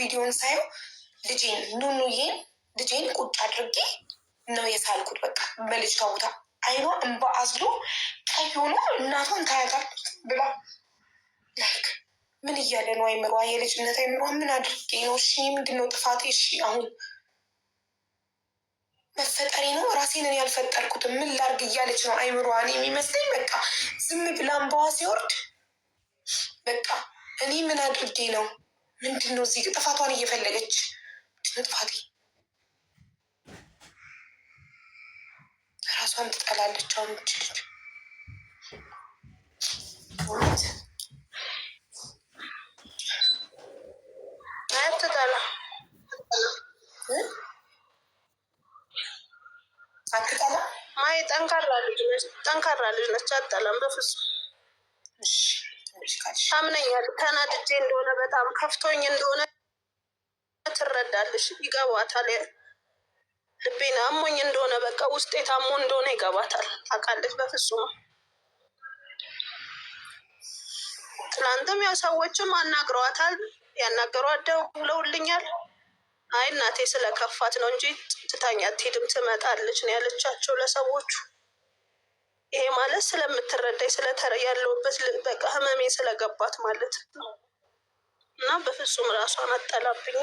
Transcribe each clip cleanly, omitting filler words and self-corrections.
ቪዲዮን ሳየው ልጄን ኑኑዬን ልጄን ቁጭ አድርጌ ነው የሳልኩት። በቃ በልጅ ከቦታ አይኗ እንባ አዝሎ ቀይ ሆኖ እናቷን ታያታለች ብላ ላይክ ምን እያለ ነው አይምሯ? የልጅነት አይምሯ ምን አድርጌ ነው? እሺ ምንድነው ጥፋቴ? እሺ አሁን መፈጠሬ ነው? ራሴን እኔ ያልፈጠርኩትም ምን ላርግ እያለች ነው አይምሯን የሚመስለኝ። በቃ ዝም ብላ እንባዋ ሲወርድ በቃ እኔ ምን አድርጌ ነው? ምንድን ነው እዚህ ጥፋቷን እየፈለገች ምንድነው ጥፋቴ? ራሷን ትጠላለች። አሁን ልጅ አትጠላ አትጠላ ማይ ጠንካራ ልጅ ነች። አትጠላም በፍጹም። ታምነኛል። ተናድጄ እንደሆነ በጣም ከፍቶኝ እንደሆነ ትረዳለሽ፣ ይገባታል። ልቤን አሞኝ እንደሆነ በቃ ውስጤ ታሞ እንደሆነ ይገባታል፣ ታውቃለች። በፍጹም ትናንትም ያው ሰዎችም አናግረዋታል፣ ያናገሯት ደውለውልኛል። አይ እናቴ ስለከፋት ነው እንጂ ትታኝ አትሄድም ትመጣለች ነው ያለቻቸው ለሰዎቹ። ይሄ ማለት ስለምትረዳኝ ያለውበት በቃ ህመሜ ስለገባት ማለት ነው። እና በፍጹም ራሷን አጠላብኝ።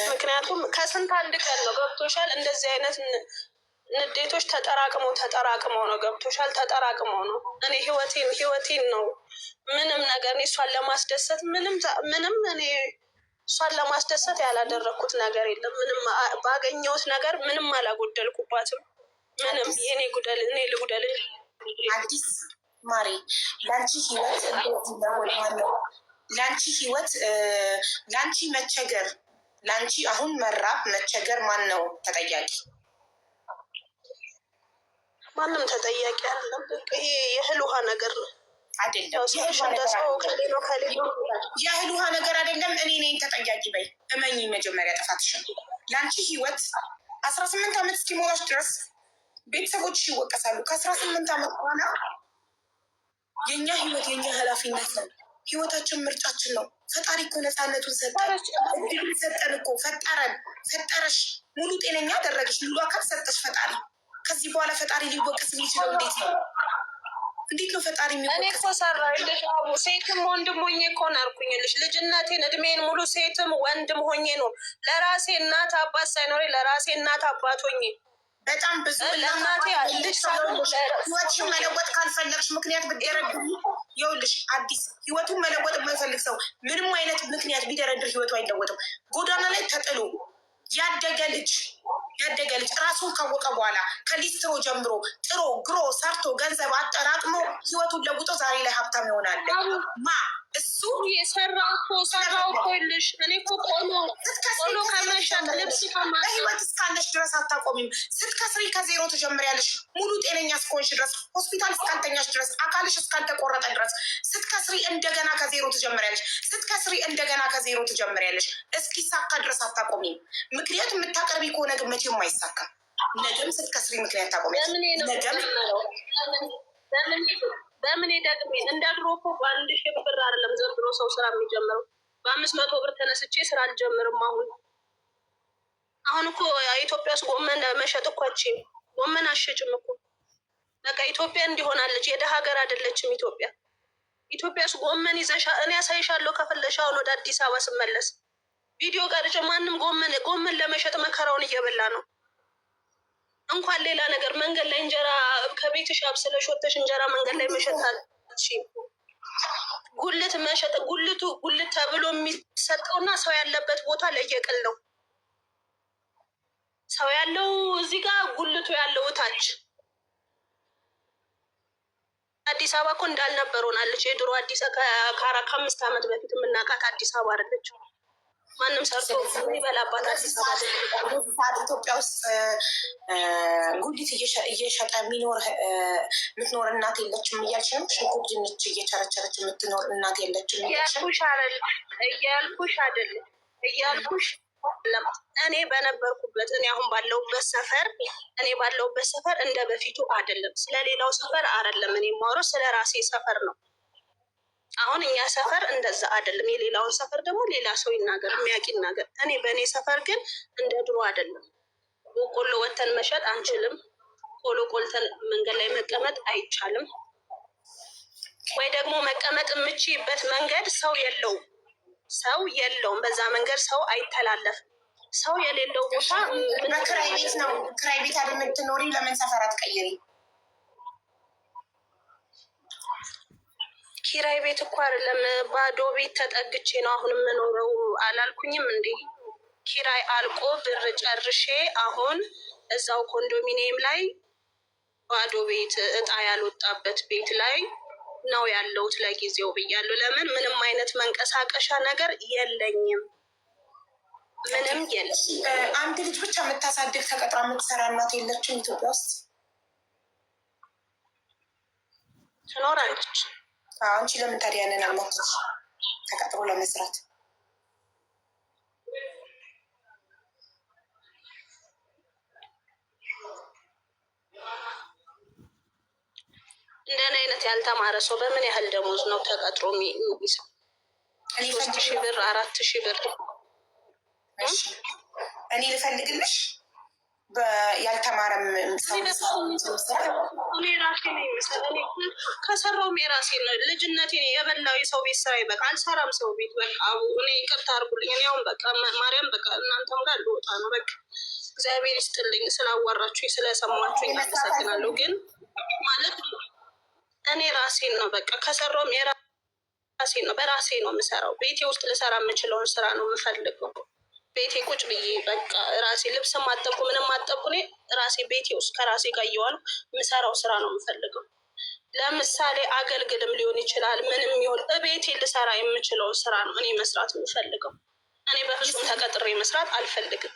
ምክንያቱም ከስንት አንድ ቀን ነው ገብቶሻል። እንደዚህ አይነት ንዴቶች ተጠራቅመው ነው ገብቶሻል። ተጠራቅመው ነው እኔ ህይወቴን ነው ምንም ነገር እሷን ለማስደሰት ምንም እኔ እሷን ለማስደሰት ያላደረግኩት ነገር የለም። ምንም ባገኘሁት ነገር ምንም አላጎደልኩባትም። ምንም የኔ ጉደል እኔ ልጉደል። አዲስ ማሬ ለአንቺ ህይወት ነው ለአንቺ ህይወት ለአንቺ መቸገር ለአንቺ አሁን መራብ መቸገር ማን ነው ተጠያቂ? ማንም ተጠያቂ አይደለም። ይሄ የእህል ውሃ ነገር ነው አይደለም። የእህል ውሃ ነገር አይደለም። እኔ ነኝ ተጠያቂ በይ እመኝ። መጀመሪያ ጥፋትሽን ለአንቺ ህይወት 18 ዓመት እስኪሞላሽ ድረስ ቤተሰቦች ይወቀሳሉ። ከ18 ዓመት በኋላ የእኛ ህይወት የእኛ ኃላፊነት ነው። ህይወታችን ምርጫችን ነው። ፈጣሪ እኮ ነፃነቱን ሰጠን፣ እድሉን ሰጠን እኮ ፈጠረሽ፣ ሙሉ ጤነኛ አደረገሽ፣ ሙሉ አካል ሰጠሽ ፈጣሪ። ከዚህ በኋላ ፈጣሪ ሊወቀስ የሚችለው እንዴት ነው? እንዴት ነው ፈጣሪ የሚወቀስ? እኔ እኮ ሰራሁልሽ አቡ፣ ሴትም ወንድም ሆኜ እኮ ነው ያልኩኝልሽ። ልጅነቴን እድሜን ሙሉ ሴትም ወንድም ሆኜ ነው ለራሴ እናት አባት ሳይኖረኝ ለራሴ እናት አባት ሆኜ በጣም ብዙ ለእናቴ ህይወትሽን መለወጥ ካልፈለግሽ ምክንያት ብትደረድሪ ይኸውልሽ፣ አዲስ ህይወቱን መለወጥ የማይፈልግ ሰው ምንም አይነት ምክንያት ቢደረድር ህይወቱ አይለወጥም። ጎዳና ላይ ተጥሎ ያደገ ልጅ ራሱን ካወቀ በኋላ ከሊስትሮ ጀምሮ ጥሮ ግሮ ሰርቶ ገንዘብ አጠራቅሞ ህይወቱን ለውጦ ዛሬ ላይ ሀብታም ይሆናል። እሱ የሰራው እኮ ይልሽ እኔ እኮ ቆሎ ከመሸጥ ልብስ በህይወት እስካለሽ ድረስ አታቆሚም። ስትከስሪ ከዜሮ ትጀምሪያለሽ። ሙሉ ጤነኛ እስከሆንሽ ድረስ፣ ሆስፒታል እስካልተኛሽ ድረስ፣ አካልሽ እስካልተቆረጠ ድረስ ስትከስሪ እንደገና ከዜሮ ትጀምሪያለሽ። ስትከስሪ እንደገና ከዜሮ ትጀምሪያለሽ። እስኪሳካ ድረስ አታቆሚም። ምክንያት የምታቀርቢ ከሆነ ግን መቼም አይሳካም። ነገም ስትከስሪ ምክንያት ታቆሚያለሽ። ነገም በምን ደግሜ እንደ ድሮ እኮ በ1 ሺህ ብር አይደለም ዘንድሮ ሰው ስራ የሚጀምረው። በ500 ብር ተነስቼ ስራ አልጀምርም። አሁን እኮ ኢትዮጵያ ውስጥ ጎመን መሸጥ እኮ አችም ጎመን አሸጭም እኮ በቃ ኢትዮጵያ እንዲሆናለች። የደሃ ሀገር አይደለችም ኢትዮጵያ። ኢትዮጵያ ውስጥ ጎመን ይዘሻ እኔ ያሳይሻለሁ ከፈለሽ። አሁን ወደ አዲስ አበባ ስመለስ ቪዲዮ ቀርጬ ማንም ጎመን ለመሸጥ መከራውን እየበላ ነው። እንኳን ሌላ ነገር መንገድ ላይ እንጀራ ከቤትሽ አብስለሽ ወጥተሽ እንጀራ መንገድ ላይ መሸጣል። ጉልት መሸጥ ጉልት ተብሎ የሚሰጠውና ሰው ያለበት ቦታ ለየቅል ነው። ሰው ያለው እዚህ ጋር ጉልቱ ያለው ታች። አዲስ አበባ እኮ እንዳልነበር ሆናለች። የድሮ አዲስ ከ5 ዓመት በፊት የምናውቃት አዲስ አበባ አይደለች። ማንም ሰርቶ የሚበላባት አዲስ አበባ። ኢትዮጵያ ውስጥ ጉሊት እየሸጠ የምትኖር እናት የለችም እያልሽ ነው? ሽንኩርት ድንች እየቸረቸረች የምትኖር እናት የለችም እያልኩሽ አይደለም እያልኩሽ እኔ በነበርኩበት እኔ አሁን ባለሁበት ሰፈር እንደ በፊቱ አይደለም። ስለሌላው ሰፈር አይደለም እኔ የማወራው ስለ ራሴ ሰፈር ነው። አሁን እኛ ሰፈር እንደዛ አይደለም። የሌላውን ሰፈር ደግሞ ሌላ ሰው ይናገር፣ የሚያውቅ ይናገር። እኔ በእኔ ሰፈር ግን እንደ ድሮ አይደለም። በቆሎ ወተን መሸጥ አንችልም። ቆሎ ቆልተን መንገድ ላይ መቀመጥ አይቻልም። ወይ ደግሞ መቀመጥ የምችይበት መንገድ ሰው የለውም። በዛ መንገድ ሰው አይተላለፍም። ሰው የሌለው ቦታ በክራይ ቤት ነው። ክራይ ቤት አይደል የምትኖሪ? ለምን ሰፈር አትቀይሪ? ኪራይ ቤት እኮ አይደለም፣ ባዶ ቤት ተጠግቼ ነው አሁን የምኖረው። አላልኩኝም እንዴ? ኪራይ አልቆ ብር ጨርሼ አሁን እዛው ኮንዶሚኒየም ላይ ባዶ ቤት እጣ ያልወጣበት ቤት ላይ ነው ያለሁት ለጊዜው ብያለሁ። ለምን ምንም አይነት መንቀሳቀሻ ነገር የለኝም። ምንም የለም። አንድ ልጅ ብቻ የምታሳድግ ተቀጥራ የምትሰራ እናት የለችም ኢትዮጵያ ውስጥ? ትኖራለች። አንቺ ለምን ታዲያ ያንን አልሞከርሽ ተቀጥሮ ለመስራት? እንደኔ አይነት ያልተማረ ሰው በምን ያህል ደሞዝ ነው ተቀጥሮ የሚሰው? 3,000 ብር 4,000 ብር። እኔ ልፈልግልሽ ያልተማረም ሰው እኔ ራሴ ነው የሚሰራው። ከሰራውም የራሴ ነው። ልጅነቴ የበላው የሰው ቤት ስራ በቃ አልሰራም። ሰው ቤት በቃ እኔ ይቅርታ አድርጉልኝ። እኔ አሁን በቃ ማርያም በቃ እናንተም ጋር ልወጣ ነው። በቃ እግዚአብሔር ይስጥልኝ ስላዋራችሁ ስለሰማችሁ አመሰግናለሁ። ግን ማለት እኔ ራሴን ነው በቃ ከሰራውም የራሴን ነው። በራሴ ነው የምሰራው። ቤቴ ውስጥ ልሰራ የምችለውን ስራ ነው የምፈልገው። ቤቴ ቁጭ ብዬ በቃ ራሴ ልብስ ማጠብኩ ምንም ማጠብኩ እኔ ራሴ ቤቴ ውስጥ ከራሴ ጋር እየዋልኩ የምሰራው ስራ ነው የምፈልገው። ለምሳሌ አገልግልም ሊሆን ይችላል። ምንም ይሆን ቤቴ ልሰራ የምችለው ስራ ነው እኔ መስራት የምፈልገው። እኔ በፍጹም ተቀጥሬ መስራት አልፈልግም።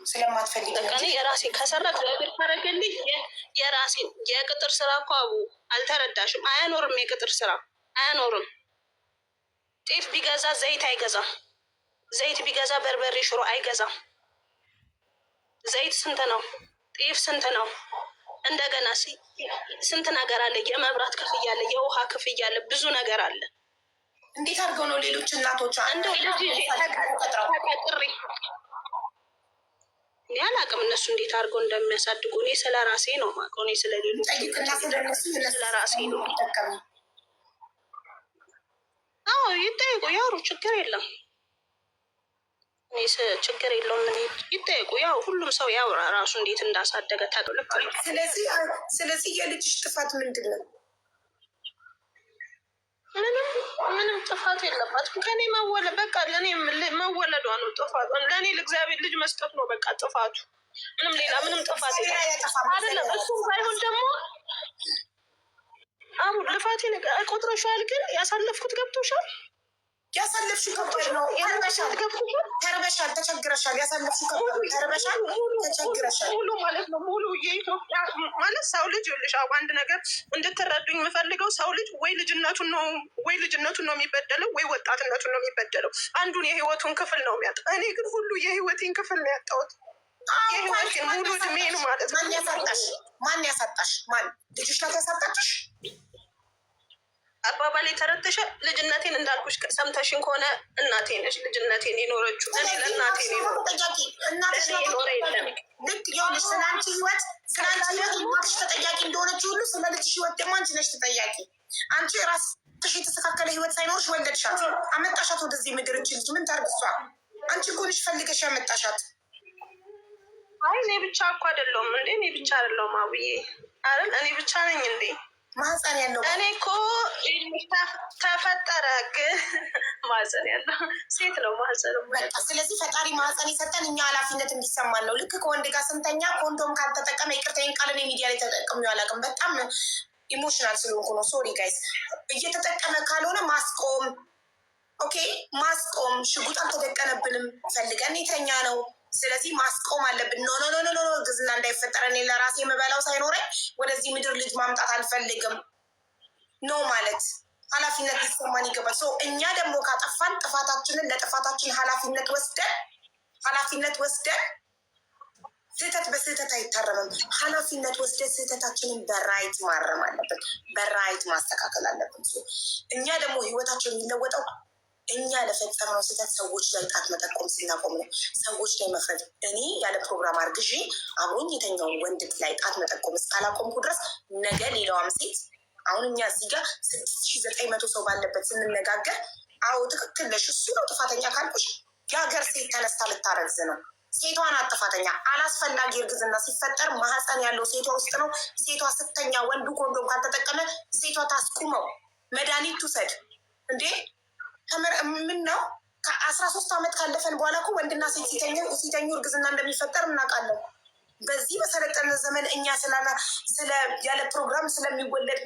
ስለማትፈልግ እኔ የራሴ ከሰራ እግዚአብሔር ካረገልኝ የራሴ የቅጥር ስራ እኮ አቡ አልተረዳሽም። አያኖርም። የቅጥር ስራ አያኖርም። ጤፍ ቢገዛ ዘይት አይገዛም። ዘይት ቢገዛ በርበሬ ሽሮ አይገዛም። ዘይት ስንት ነው? ጤፍ ስንት ነው? እንደገና ስንት ነገር አለ። የመብራት ክፍያ አለ፣ የውሃ ክፍያ አለ፣ ብዙ ነገር አለ። እንዴት አድርገው ነው ሌሎች እናቶች እንደው ልጅ ተቀጥሬ እኔ አላውቅም እነሱ እንዴት አድርገው እንደሚያሳድጉ። እኔ ስለ ራሴ ነው የማውቀው። እኔ ስለ ሌሎች ስለ ራሴ ነው። አዎ ይጠይቁ፣ ያውሩ፣ ችግር የለም። ችግር የለውም። ምን ይጠይቁ፣ ያው ሁሉም ሰው ያውራ ራሱ እንዴት እንዳሳደገ ታውቀው። ልክ ነው። ስለዚህ የልጅሽ ጥፋት ምንድን ነው? ምንም ጥፋት የለባትም። ከኔ በቃ ለእኔ መወለዷ ነው ጥፋቱ። ለእኔ ለእግዚአብሔር ልጅ መስጠት ነው በቃ ጥፋቱ። ምንም ሌላ ምንም ጥፋት አይደለም። እሱም ባይሆን ደግሞ አሁን ልፋቴን ቆጥረሻል፣ ግን ያሳለፍኩት ገብቶሻል። ያሳለፍሽው ከብቶች ነው። ተርበሻል፣ ተቸግረሻል። ያሳለፍሽው ከብቶች ተርበሻል፣ ተቸግረሻል። ሙሉ ማለት ነው። ሙሉ የኢትዮጵያ ማለት ሰው ልጅ ይኸውልሽ፣ አንድ ነገር እንድትረዱኝ የምፈልገው ሰው ልጅ ወይ ልጅነቱን ነው የሚበደለው፣ ወይ ወጣትነቱን ነው የሚበደለው። አንዱን የህይወቱን ክፍል ነው የሚያጣው። እኔ ግን ሁሉ የህይወቴን ክፍል ነው ያጣሁት። የህይወቴን ሙሉ እድሜን ማለት ነው። ማን ያሳጣሽ? ማን ልጅሽ ናት ያሳጣችሽ? አባባል የተረተሸ ልጅነቴን እንዳልኩሽ ሰምተሽን ከሆነ እናቴ ነች ልጅነቴን የኖረችው። እኔ ለእናቴ ኖረ የለም። ልክ የሆነች ስለአንቺ ህይወት እናትሽ ተጠያቂ እንደሆነች ሁሉ ስለ ልጅሽ ህይወት ደግሞ አንቺ ነች ተጠያቂ። አንቺ ራስሽ የተስተካከለ ህይወት ሳይኖርሽ ወለድሻት፣ አመጣሻት ወደዚህ ምድር። እንቺ ልጅ ምን ታርግ እሷ? አንቺ እኮ ነሽ ፈልገሽ ያመጣሻት። አይ እኔ ብቻ እኮ አይደለሁም እንዴ! እኔ ብቻ አይደለሁም አብዬ አይደል? እኔ ብቻ ነኝ እንዴ? ማህፀን ያለው እኔ እኮ ተፈጠረ ግን ማህፀን ያለው ሴት ነው ማህፀን። ስለዚህ ፈጣሪ ማህፀን የሰጠን እኛ ኃላፊነት እንዲሰማን ነው። ልክ ከወንድ ጋር ስንተኛ ኮንዶም ካልተጠቀመ ይቅርታዬን ቃል እኔ ሚዲያ ላይ ተጠቅሜው አላውቅም። በጣም ኢሞሽናል ስለሆንኩ ነው። ሶሪ ጋይስ። እየተጠቀመ ካልሆነ ማስቆም፣ ኦኬ ማስቆም። ሽጉጥ አልተደቀነብንም፣ ፈልገን የተኛ ነው። ስለዚህ ማስቆም አለብን። ኖ ኖ ኖ ኖ ግዝና እንዳይፈጠር እኔ ለራሴ የምበላው ሳይኖረኝ ወደዚህ ምድር ልጅ ማምጣት አልፈልግም። ኖ ማለት ኃላፊነት ሊሰማን ይገባል። ሰው እኛ ደግሞ ካጠፋን ጥፋታችንን ለጥፋታችን ኃላፊነት ወስደን ስህተት በስህተት አይታረምም። ኃላፊነት ወስደን ስህተታችንን በራይት ማረም አለብን፣ በራይት ማስተካከል አለብን። እኛ ደግሞ ህይወታችን የሚለወጠው እኛ ለፈጸምነው ስህተት ሰዎች ላይ ጣት መጠቆም ስናቆም ነው። ሰዎች ላይ መፍረድ እኔ ያለ ፕሮግራም አርግዤ አብሮኝ የተኛውን ወንድ ላይ ጣት መጠቆም እስካላቆምኩ ድረስ ነገ ሌላዋም ሴት አሁን እኛ እዚህ ጋር 6900 ሰው ባለበት ስንነጋገር አዎ ትክክል ነሽ እሱ ነው ጥፋተኛ ካልኩሽ የሀገር ሴት ተነስታ ልታረግዝ ነው። ሴቷ ናት ጥፋተኛ። አላስፈላጊ እርግዝና ሲፈጠር ማህፀን ያለው ሴቷ ውስጥ ነው። ሴቷ ስተኛ ወንዱ ኮንዶም ካልተጠቀመ ሴቷ ታስቁመው፣ መድኃኒት ትውሰድ እንዴ። ምን ነው ከ13 ዓመት ካለፈን በኋላ እኮ ወንድና ሴት ሲተኙ እርግዝና እንደሚፈጠር እናውቃለን። በዚህ በሰለጠነ ዘመን እኛ ያለ ፕሮግራም ስለሚወለድ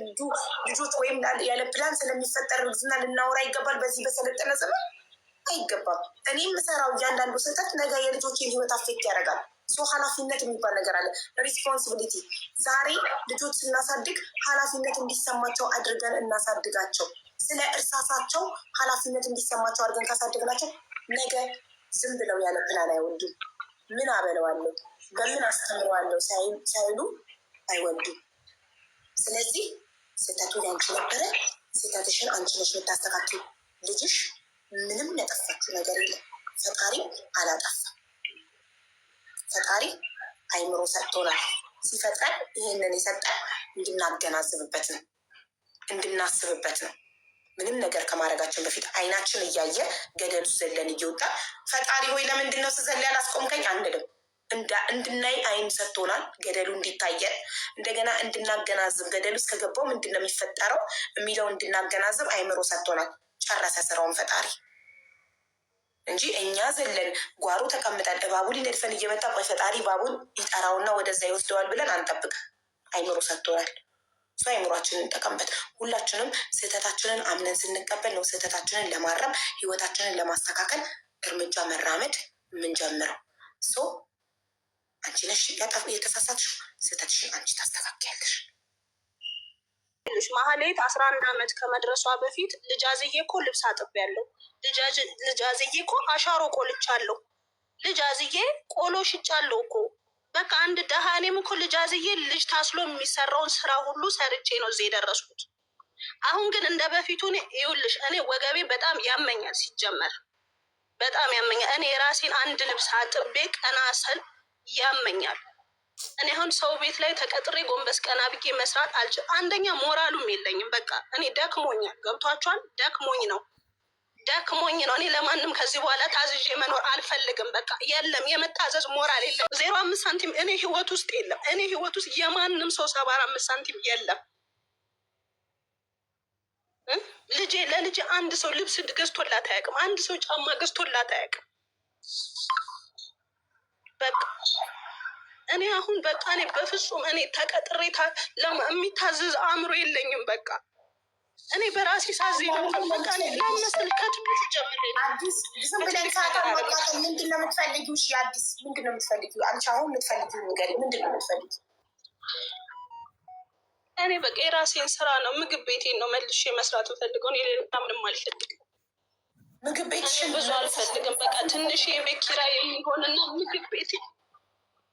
ልጆች ወይም ያለ ፕላን ስለሚፈጠር እርግዝና ልናወራ ይገባል? በዚህ በሰለጠነ ዘመን አይገባም። እኔ የምሰራው እያንዳንዱ ስህተት ነገ የልጆችን ህይወት አፌክት ያደርጋል። ኃላፊነት የሚባል ነገር አለ፣ ሪስፖንሲቢሊቲ። ዛሬ ልጆች ስናሳድግ ኃላፊነት እንዲሰማቸው አድርገን እናሳድጋቸው። ስለ እርሳሳቸው ኃላፊነት እንዲሰማቸው አድርገን ካሳድግናቸው ነገ ዝም ብለው ያለ ፕላን አይወልዱም። ምን አበለዋለሁ በምን አስተምረዋለሁ ሳይሉ አይወልዱም። ስለዚህ ስህተቱ ያንቺ ነበረ። ስህተትሽን አንቺ ነሽ የምታስተካክል። ልጅሽ ምንም ያጠፋችው ነገር የለም። ፈጣሪ አላጠፋም። ፈጣሪ አይምሮ ሰጥቶናል። ሲፈጥረን ይህንን የሰጠን እንድናገናዝብበት ነው፣ እንድናስብበት ነው። ምንም ነገር ከማድረጋችን በፊት አይናችን እያየ ገደል ውስጥ ዘለን እየወጣ ፈጣሪ ሆይ ለምንድን ነው ስዘል ያላስቆምከኝ አንልም። እንድናይ አይን ሰጥቶናል፣ ገደሉ እንዲታየን፣ እንደገና እንድናገናዝብ ገደሉ ውስጥ ከገባው ምንድን ነው የሚፈጠረው የሚለው እንድናገናዝብ አይምሮ ሰጥቶናል። ጨረሰ ስራውን ፈጣሪ እንጂ እኛ ዘለን ጓሮ ተቀምጠን እባቡ ሊነድፈን እየመጣ ቆይ ፈጣሪ እባቡን ይጠራውና ወደዛ ይወስደዋል ብለን አንጠብቅ። አይምሮ ሰጥቶናል። እሱ አይምሯችንን እንጠቀምበት። ሁላችንም ስህተታችንን አምነን ስንቀበል ነው ስህተታችንን ለማረም ህይወታችንን ለማስተካከል እርምጃ መራመድ የምንጀምረው። አንቺ ነሽ የተሳሳትሽው፣ ስህተትሽን አንቺ ታስተካክያለሽ። ማህሌት 11 ዓመት ከመድረሷ በፊት ልጃዝዬ እኮ ልብስ አጥቤያለሁ፣ ልጃዝዬ እኮ አሻሮ ቆልቻለሁ፣ ልጃዝዬ ቆሎ ሽጫለሁ እኮ በቃ አንድ ደሃ። እኔም እኮ ልጃዝዬ ልጅ ታስሎ የሚሰራውን ስራ ሁሉ ሰርቼ ነው እዚህ የደረስኩት። አሁን ግን እንደ በፊቱ ይኸውልሽ እኔ ወገቤ በጣም ያመኛል፣ ሲጀመር በጣም ያመኛል። እኔ የራሴን አንድ ልብስ አጥቤ ቀና ስል ያመኛል። እኔ አሁን ሰው ቤት ላይ ተቀጥሬ ጎንበስ ቀና ብዬ መስራት አልችልም። አንደኛ ሞራሉም የለኝም። በቃ እኔ ደክሞኛል። ገብቷችኋል? ደክሞኝ ነው። እኔ ለማንም ከዚህ በኋላ ታዝዤ መኖር አልፈልግም። በቃ የለም የመታዘዝ ሞራል የለም። 0.5 ሳንቲም እኔ ህይወት ውስጥ የለም። እኔ ህይወት ውስጥ የማንም ሰው 75 ሳንቲም የለም። ለልጄ አንድ ሰው ልብስ ገዝቶላት አያውቅም። አንድ ሰው ጫማ ገዝቶላት አያውቅም። በቃ እኔ አሁን በቃ እኔ በፍጹም እኔ ተቀጥሬ የሚታዘዝ አእምሮ የለኝም። በቃ እኔ በራሴ ሳዜ ነው። በቃ ለመስል ከትንሹ ጀምሬ ምንድን ነው የምትፈልጊው? አዲስ ምንድን ነው የምትፈልጊው? አንቺ አሁን የምትፈልጊው ነገር ምንድን ነው የምትፈልጊው? እኔ በቃ የራሴን ስራ ነው፣ ምግብ ቤቴን ነው መልሼ መስራት የምፈልገው። እኔ ሌላ ምንም አልፈልግም። ምግብ ቤትሽን ብዙ አልፈልግም። በቃ ትንሽ የቤት ኪራይ የሚሆንና ምግብ ቤቴ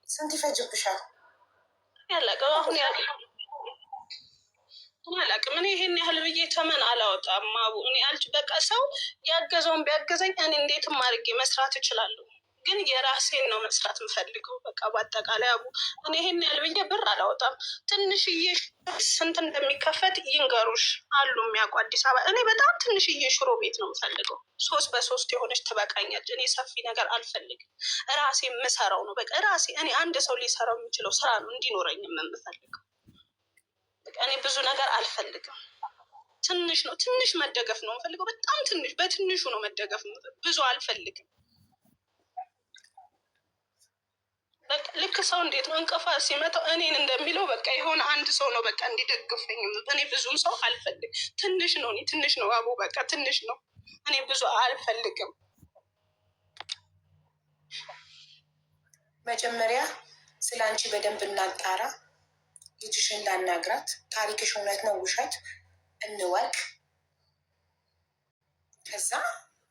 ስንት ይፈጅብሻል? ያለቀው አሁን አላውቅም። እኔ ይሄን ያህል ብዬ ተመን አላወጣም። አቡ እኔ በቃ ሰው ያገዘውን ቢያገዘኝ እኔ እንዴትም አድርጌ መስራት እችላለሁ። ግን የራሴን ነው መስራት የምፈልገው። በቃ በአጠቃላይ አቡ እኔ ይሄን ያህል ብዬ ብር አላወጣም። ትንሽዬ ስንት እንደሚከፈት ይንገሩሽ አሉ የሚያውቁ አዲስ አበባ። እኔ በጣም ትንሽዬ ሽሮ ቤት ነው የምፈልገው። 3x3 የሆነች ትበቃኛለች። እኔ ሰፊ ነገር አልፈልግም። ራሴ የምሰራው ነው። በቃ ራሴ እኔ አንድ ሰው ሊሰራው የሚችለው ስራ ነው እንዲኖረኝ የምፈልገው። በቃ እኔ ብዙ ነገር አልፈልግም። ትንሽ ነው፣ ትንሽ መደገፍ ነው የምፈልገው። በጣም ትንሽ፣ በትንሹ ነው መደገፍ። ብዙ አልፈልግም። ልክ ሰው እንዴት ነው እንቅፋት ሲመጣው እኔን እንደሚለው በቃ የሆነ አንድ ሰው ነው በቃ እንዲደግፈኝ። እኔ ብዙም ሰው አልፈልግም። ትንሽ ነው፣ እኔ ትንሽ ነው አቡ፣ በቃ ትንሽ ነው። እኔ ብዙ አልፈልግም። መጀመሪያ ስለ አንቺ በደንብ እናጣራ። ልጅሽን ላናግራት። ታሪክሽ እውነት ነው ውሸት እንወቅ። ከዛ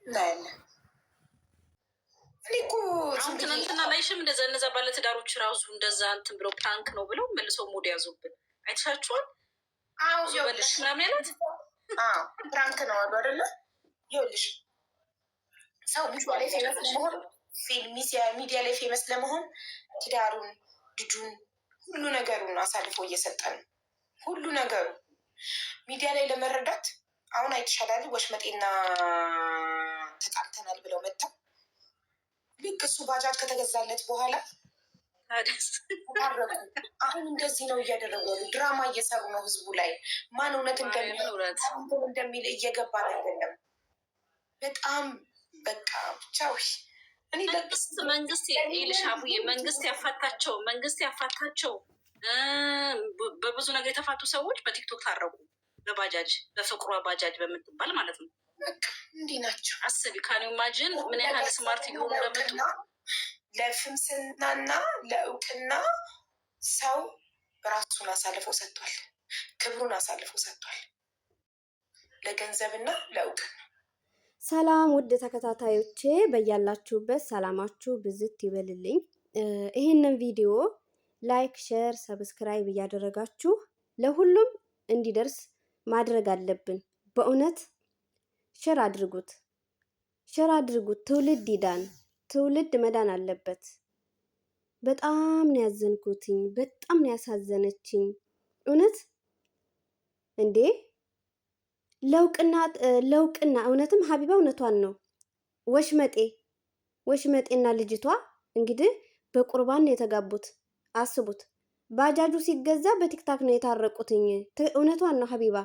እናያለን። እኔ እኮ አሁን ትናንትና ላይሽም እነዛ ባለትዳሮች ራሱ እንደዛ እንትን ብለው ፕራንክ ነው ብለው መልሰው ሞድ ያዙብን አይተሻቸዋል? በልሽ ምናምን ያለት ፕራንክ ነው አሉ አይደለ? ይኸውልሽ ሰው ሚዲያ ላይ ፌመስ ለመሆን ሚዲያ ላይ ፌመስ ለመሆን ትዳሩን፣ ልጁን፣ ሁሉ ነገሩን አሳልፎ እየሰጠ ነው። ሁሉ ነገሩ ሚዲያ ላይ ለመረዳት አሁን አይተሻላል። ወሽመጤና ተጣልተናል ብለው መጥተው ልክ እሱ ባጃጅ ከተገዛለት በኋላ ታረቁ። አሁን እንደዚህ ነው እያደረጉ ድራማ እየሰሩ ነው። ህዝቡ ላይ ማን እውነት እንደሚል እየገባን አይደለም። በጣም በቃ ብቻው መንግስት ይልሻቡዬ መንግስት ያፋታቸው በብዙ ነገር የተፋቱ ሰዎች በቲክቶክ ታረቁ። በባጃጅ በፍቅሯ ባጃጅ በምትባል ማለት ነው። እንዲህ ናቸው። አስቢ ካን ኢማጂን ምን ያህል ስማርት እየሆኑ ለመጡ። ለፍምስናና ለእውቅና ሰው ራሱን አሳልፎ ሰጥቷል። ክብሩን አሳልፎ ሰጥቷል ለገንዘብና ለእውቅና። ሰላም ውድ ተከታታዮቼ በያላችሁበት ሰላማችሁ ብዝት ይበልልኝ። ይህንን ቪዲዮ ላይክ፣ ሼር፣ ሰብስክራይብ እያደረጋችሁ ለሁሉም እንዲደርስ ማድረግ አለብን። በእውነት ሼር አድርጉት፣ ሼር አድርጉት። ትውልድ ይዳን፣ ትውልድ መዳን አለበት። በጣም ነው ያዘንኩትኝ፣ በጣም ለውቅና እንዴ ለውቅና እውነትም ሀቢባ እውነቷን ነው። ወሽመጤና ልጅቷ እንግዲህ በቁርባን ነው የተጋቡት። አስቡት፣ ባጃጁ ሲገዛ በቲክታክ ነው የታረቁትኝ። እውነቷን ነው ሀቢባ።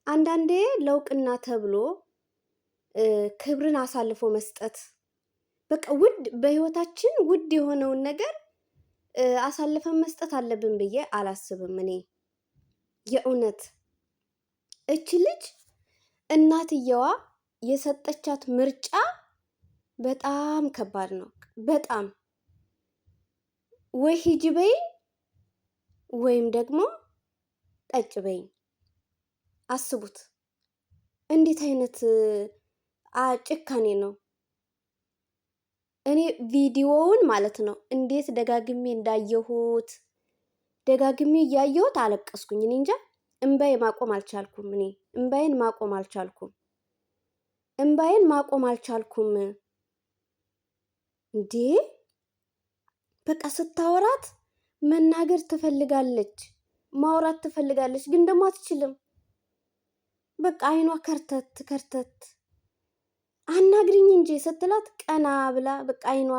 አንዳንዴ ለውቅና ተብሎ ክብርን አሳልፎ መስጠት በቃ በህይወታችን ውድ የሆነውን ነገር አሳልፈን መስጠት አለብን ብዬ አላስብም እኔ የእውነት። እች ልጅ እናትየዋ የሰጠቻት ምርጫ በጣም ከባድ ነው። በጣም ወይ ሂጂ በይኝ ወይም ደግሞ ጠጭ በይኝ። አስቡት እንዴት አይነት ጭካኔ ነው። እኔ ቪዲዮውን ማለት ነው እንዴት ደጋግሜ እንዳየሁት ደጋግሜ እያየሁት አለቀስኩኝ። እኔ እንጃ እምባዬ ማቆም አልቻልኩም። እኔ እምባዬን ማቆም አልቻልኩም። እንዴ በቃ ስታወራት መናገር ትፈልጋለች፣ ማውራት ትፈልጋለች፣ ግን ደግሞ አትችልም። በቃ አይኗ ከርተት አናግሪኝ እንጂ ስትላት ቀና ብላ በቃ አይኗ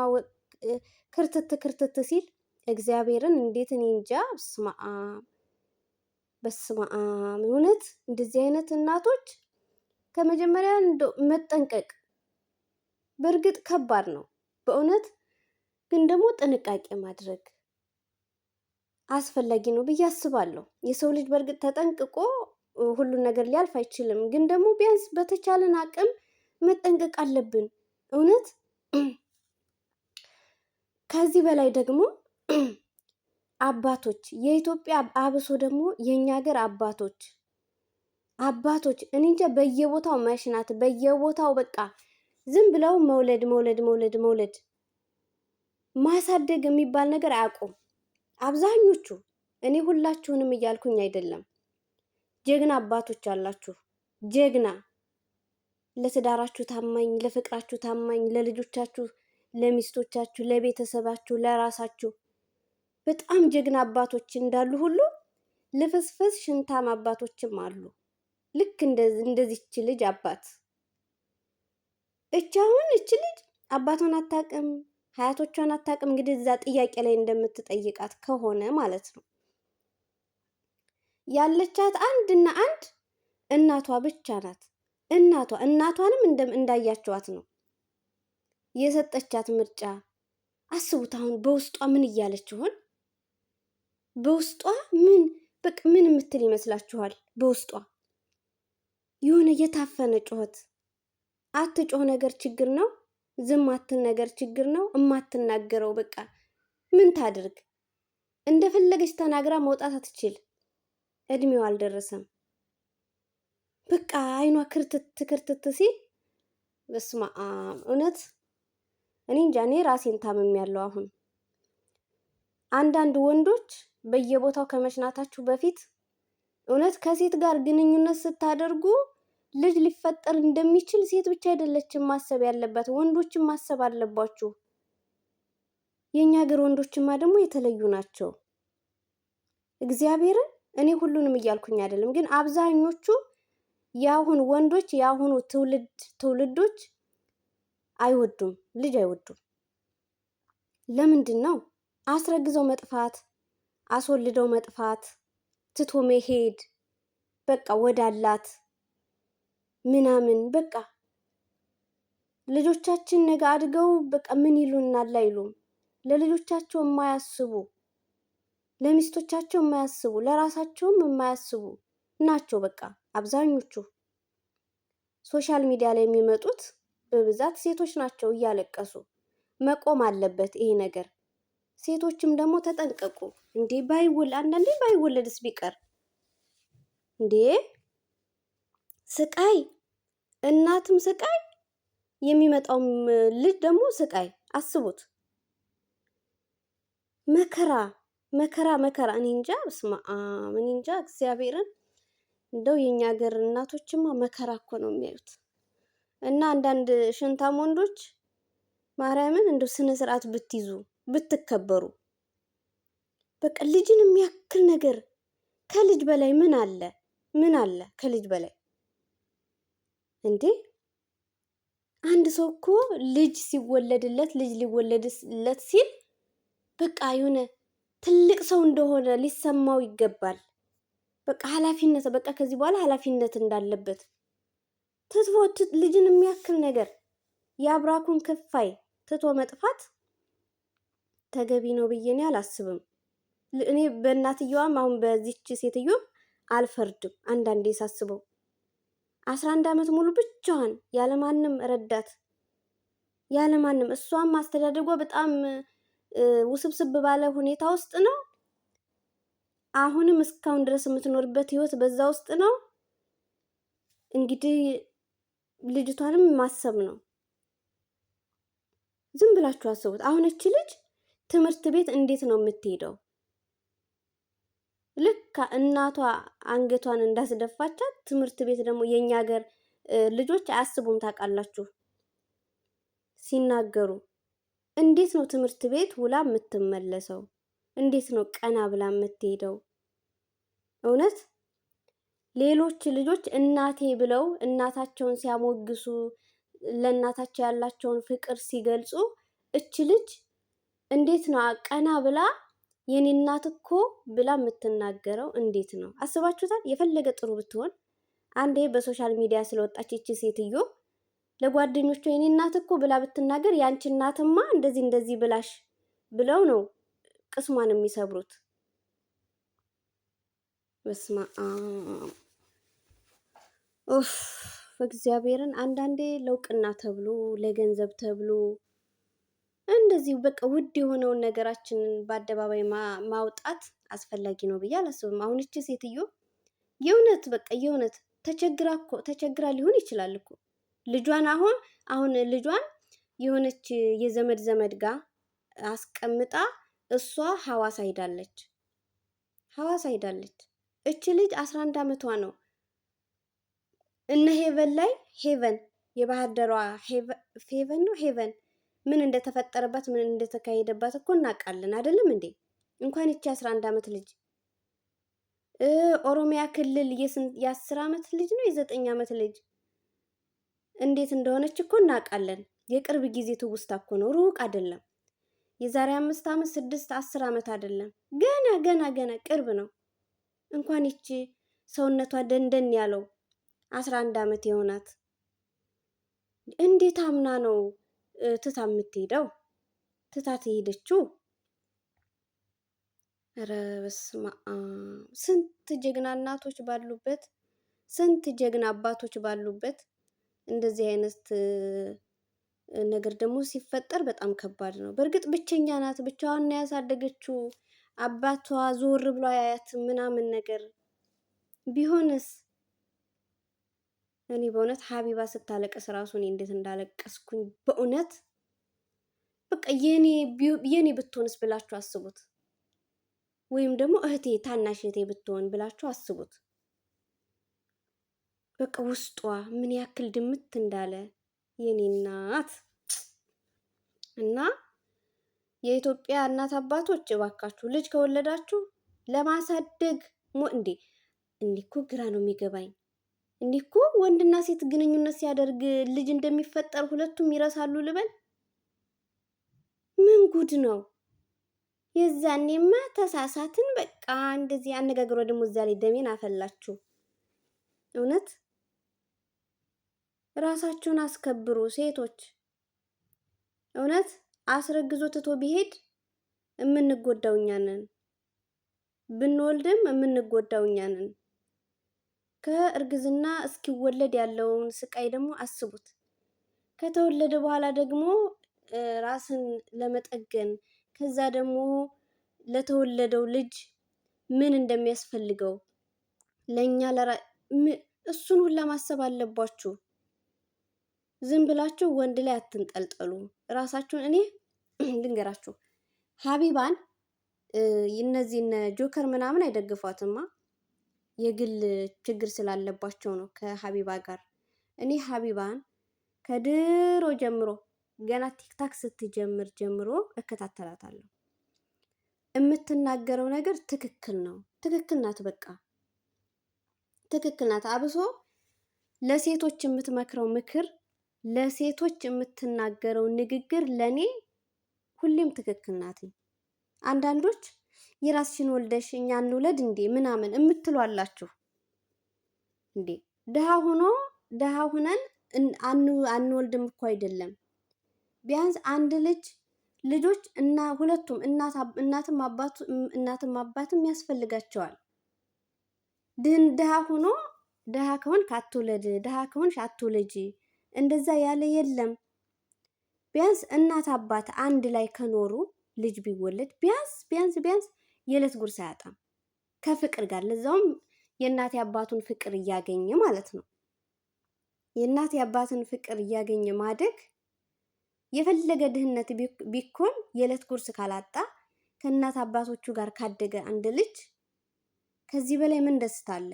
ክርትት ሲል እግዚአብሔርን እንዴት እኔ እንጃ። በስመ አብ እውነት እንደዚህ አይነት እናቶች ከመጀመሪያ መጠንቀቅ። በእርግጥ ከባድ ነው በእውነት፣ ግን ደግሞ ጥንቃቄ ማድረግ አስፈላጊ ነው ብዬ አስባለሁ። የሰው ልጅ በእርግጥ ተጠንቅቆ ሁሉን ነገር ሊያልፍ አይችልም፣ ግን ደግሞ ቢያንስ በተቻለን አቅም መጠንቀቅ አለብን እውነት። ከዚህ በላይ ደግሞ አባቶች፣ የኢትዮጵያ አብሶ ደግሞ የኛ ሀገር አባቶች እኔ እንጃ በየቦታው መሽናት፣ በየቦታው በቃ ዝም ብለው መውለድ ማሳደግ የሚባል ነገር አያውቁም አብዛኞቹ። እኔ ሁላችሁንም እያልኩኝ አይደለም። ጀግና አባቶች አላችሁ፣ ጀግና ለትዳራችሁ ታማኝ፣ ለፍቅራችሁ ታማኝ፣ ለልጆቻችሁ፣ ለሚስቶቻችሁ፣ ለቤተሰባችሁ፣ ለራሳችሁ በጣም ጀግና አባቶች እንዳሉ ሁሉ ልፍስፍስ ሽንታም አባቶችም አሉ። ልክ እንደዚች ልጅ አባት። እች ልጅ አባቷን አታውቅም፣ ሀያቶቿን አታውቅም። እንግዲህ እዛ ጥያቄ ላይ እንደምትጠይቃት ከሆነ ማለት ነው ያለቻት አንድና አንድ እናቷ ብቻ ናት። እናቷንም እንዳያቸዋት ነው የሰጠቻት ምርጫ። አስቡት አሁን በውስጧ ምን እያለች ይሆን? በውስጧ ምን የምትል ይመስላችኋል? በውስጧ የሆነ የታፈነ ጩኸት። አትጮህ ነገር ችግር ነው፣ ዝም አትል ነገር ችግር ነው። እማትናገረው በቃ ምን ታድርግ? እንደፈለገች ተናግራ መውጣት አትችል። እድሜው አልደረሰም። በቃ አይኗ ክርትት ክርትት ሲል በስማ እውነት እኔ እንጃ። እኔ ራሴን ታምም ያለው አሁን አንዳንድ ወንዶች በየቦታው ከመሽናታችሁ በፊት እውነት ከሴት ጋር ግንኙነት ስታደርጉ ልጅ ሊፈጠር እንደሚችል ሴት ብቻ አይደለችም ማሰብ ያለባት፣ ወንዶችም ማሰብ አለባችሁ። የኛ ሀገር ወንዶችማ ደግሞ የተለዩ ናቸው። እግዚአብሔርን እኔ ሁሉንም እያልኩኝ አይደለም፣ ግን አብዛኞቹ የአሁን ወንዶች የአሁኑ ትውልዶች አይወዱም፣ ልጅ አይወዱም። ለምንድን ነው? አስረግዘው መጥፋት፣ አስወልደው መጥፋት፣ ትቶ መሄድ፣ በቃ ወዳላት ምናምን በቃ ልጆቻችን ነገ አድገው በቃ ምን ይሉናል አይሉም። ለልጆቻቸው የማያስቡ፣ ለሚስቶቻቸው የማያስቡ፣ ለራሳቸውም የማያስቡ ናቸው። በቃ አብዛኞቹ ሶሻል ሚዲያ ላይ የሚመጡት በብዛት ሴቶች ናቸው እያለቀሱ። መቆም አለበት ይሄ ነገር። ሴቶችም ደግሞ ተጠንቀቁ እንዴ! አንዳንዴ ባይወለድስ ቢቀር እንዴ! ስቃይ፣ እናትም ስቃይ፣ የሚመጣውም ልጅ ደግሞ ስቃይ። አስቡት፣ መከራ መከራ መከራ። እኔ እንጃ፣ በስመ አብ፣ እኔ እንጃ። እግዚአብሔርን እንደው የኛ ሀገር እናቶችማ መከራ እኮ ነው የሚያዩት። እና አንዳንድ ሽንታም ወንዶች ማርያምን እንደው ስነ ስርዓት ብትይዙ ብትከበሩ። በቃ ልጅን የሚያክል ነገር ከልጅ በላይ ምን አለ? ምን አለ ከልጅ በላይ እንዴ? አንድ ሰው እኮ ልጅ ሲወለድለት ልጅ ሊወለድለት ሲል በቃ የሆነ ትልቅ ሰው እንደሆነ ሊሰማው ይገባል። በቃ ኃላፊነት፣ በቃ ከዚህ በኋላ ኃላፊነት እንዳለበት ትቶ ልጅን የሚያክል ነገር የአብራኩን ክፋይ ትቶ መጥፋት ተገቢ ነው ብዬ እኔ አላስብም። እኔ በእናትየዋም አሁን በዚች ሴትዮ አልፈርድም። አንዳንዴ ሳስበው 11 ዓመት ሙሉ ብቻዋን ያለማንም ረዳት ያለማንም፣ እሷም አስተዳደጓ በጣም ውስብስብ ባለ ሁኔታ ውስጥ ነው። አሁንም እስካሁን ድረስ የምትኖርበት ህይወት በዛ ውስጥ ነው። እንግዲህ ልጅቷንም ማሰብ ነው። ዝም ብላችሁ አስቡት። አሁን እቺ ልጅ ትምህርት ቤት እንዴት ነው የምትሄደው? ልክ እናቷ አንገቷን እንዳስደፋቻት ትምህርት ቤት ደግሞ የኛ ሀገር ልጆች አያስቡም። ታውቃላችሁ፣ ሲናገሩ እንዴት ነው ትምህርት ቤት ውላ የምትመለሰው? እንዴት ነው ቀና ብላ የምትሄደው? እውነት ሌሎች ልጆች እናቴ ብለው እናታቸውን ሲያሞግሱ ለእናታቸው ያላቸውን ፍቅር ሲገልጹ፣ እች ልጅ እንዴት ነው ቀና ብላ የኔ እናት እኮ ብላ የምትናገረው? እንዴት ነው አስባችሁታል? የፈለገ ጥሩ ብትሆን አንዴ በሶሻል ሚዲያ ስለወጣች እቺ ሴትዮ ለጓደኞቿ የኔ እናት እኮ ብላ ብትናገር፣ ያንቺ እናትማ እንደዚህ እንደዚህ ብላሽ ብለው ነው ቅስሟን የሚሰብሩት። በስማ ኡፍ እግዚአብሔርን። አንዳንዴ ለውቅና ተብሎ ለገንዘብ ተብሎ እንደዚህ በቃ ውድ የሆነውን ነገራችንን በአደባባይ ማውጣት አስፈላጊ ነው ብዬ አላስብም። አሁን እቺ ሴትዮ የእውነት በቃ የእውነት ተቸግራ ሊሆን ይችላል እኮ ልጇን አሁን ልጇን የሆነች የዘመድ ጋር አስቀምጣ እሷ ሐዋሳ ሄዳለች። እቺ ልጅ 11 ዓመቷ ነው። እነ ሄቨን የባህር ዳሯ ሄቨን ምን እንደተፈጠረባት ምን እንደተካሄደባት እኮ እናውቃለን አይደለም እንዴ? እንኳን እቺ 11 ዓመት ልጅ ኦሮሚያ ክልል የ10 ዓመት ልጅ ነው የ9 ዓመት ልጅ እንዴት እንደሆነች እኮ እናውቃለን። የቅርብ ጊዜ ትውስታ እኮ ነው፣ ሩቅ አይደለም። የዛሬ 5 ዓመት 6 10 ዓመት አይደለም። ገና ቅርብ ነው። እንኳን ይቺ ሰውነቷ ደንደን ያለው 11 ዓመት የሆናት እንዴት አምና ነው ትታ የምትሄደው? ትታት የሄደችው? ኧረ በስመ አብ! ስንት ጀግና እናቶች ባሉበት፣ ስንት ጀግና አባቶች ባሉበት እንደዚህ አይነት ነገር ደግሞ ሲፈጠር በጣም ከባድ ነው። በእርግጥ ብቸኛ ናት፣ ብቻዋን ያሳደገችው። አባቷ ዞር ብሎ አያያት ምናምን ነገር ቢሆንስ እኔ በእውነት ሀቢባ ስታለቀስ ራሱ እኔ እንዴት እንዳለቀስኩኝ በእውነት በቃ የኔ ብትሆንስ ብላችሁ አስቡት። ወይም ደግሞ እህቴ ታናሽ እህቴ ብትሆን ብላችሁ አስቡት። በቃ ውስጧ ምን ያክል ድምት እንዳለ የኔ እናት። እና የኢትዮጵያ እናት አባቶች እባካችሁ ልጅ ከወለዳችሁ ለማሳደግ እንዴ እኮ ግራ ነው የሚገባኝ። እንዲህ እኮ ወንድና ሴት ግንኙነት ሲያደርግ ልጅ እንደሚፈጠር ሁለቱም ይረሳሉ ልበል? ምን ጉድ ነው? የዛኔማ ተሳሳትን በቃ እንደዚህ አነጋግሮ ደግሞ እዛ ላይ ደሜን አፈላችሁ። እውነት ራሳችሁን አስከብሩ ሴቶች። እውነት አስረግዞ ትቶ ቢሄድ የምንጎዳው እኛ ነን፣ ብንወልድም የምንጎዳው እኛ ነን። ከእርግዝና እስኪወለድ ያለውን ስቃይ ደግሞ አስቡት። ከተወለደ በኋላ ደግሞ ራስን ለመጠገን ከዛ ደግሞ ለተወለደው ልጅ ምን እንደሚያስፈልገው ለኛ እሱን ሁላ ማሰብ አለባችሁ። ዝም ብላችሁ ወንድ ላይ አትንጠልጠሉ። ራሳችሁን እኔ ልንገራችሁ፣ ሀቢባን እነዚህን ጆከር ምናምን አይደግፏትማ። የግል ችግር ስላለባቸው ነው ከሀቢባ ጋር። እኔ ሀቢባን ከድሮ ጀምሮ ገና ቲክታክ ስትጀምር ጀምሮ እከታተላታለሁ። የምትናገረው ነገር ትክክል ነው። ትክክል ናት። በቃ ትክክል ናት። አብሶ ለሴቶች የምትመክረው ምክር፣ ለሴቶች የምትናገረው ንግግር ለኔ ሁሌም ትክክል ናት። አንዳንዶች የራስሽን ወልደሽ እኛ እንውለድ እንዴ ምናምን የምትሉ አላችሁ እንዴ። ድሃ ሁነን አንወልድም እኮ አይደለም። ቢያንስ አንድ ልጆች እና ሁለቱም እናትም አባትም ያስፈልጋቸዋል። ድሃ ከሆንክ አትውለድ፣ ድሃ ከሆንሽ አትውለጂ እንደዛ ያለ የለም። ቢያንስ እናት አባት አንድ ላይ ከኖሩ ልጅ ቢወለድ ቢያንስ የዕለት ጉርስ አያጣም። ከፍቅር ጋር ለዛውም የእናት አባቱን ፍቅር እያገኘ ማለት ነው። የእናት አባትን ፍቅር እያገኘ ማደግ የፈለገ ድህነት ቢኮን የዕለት ጉርስ ካላጣ ከእናት አባቶቹ ጋር ካደገ አንድ ልጅ ከዚህ በላይ ምን ደስታ አለ?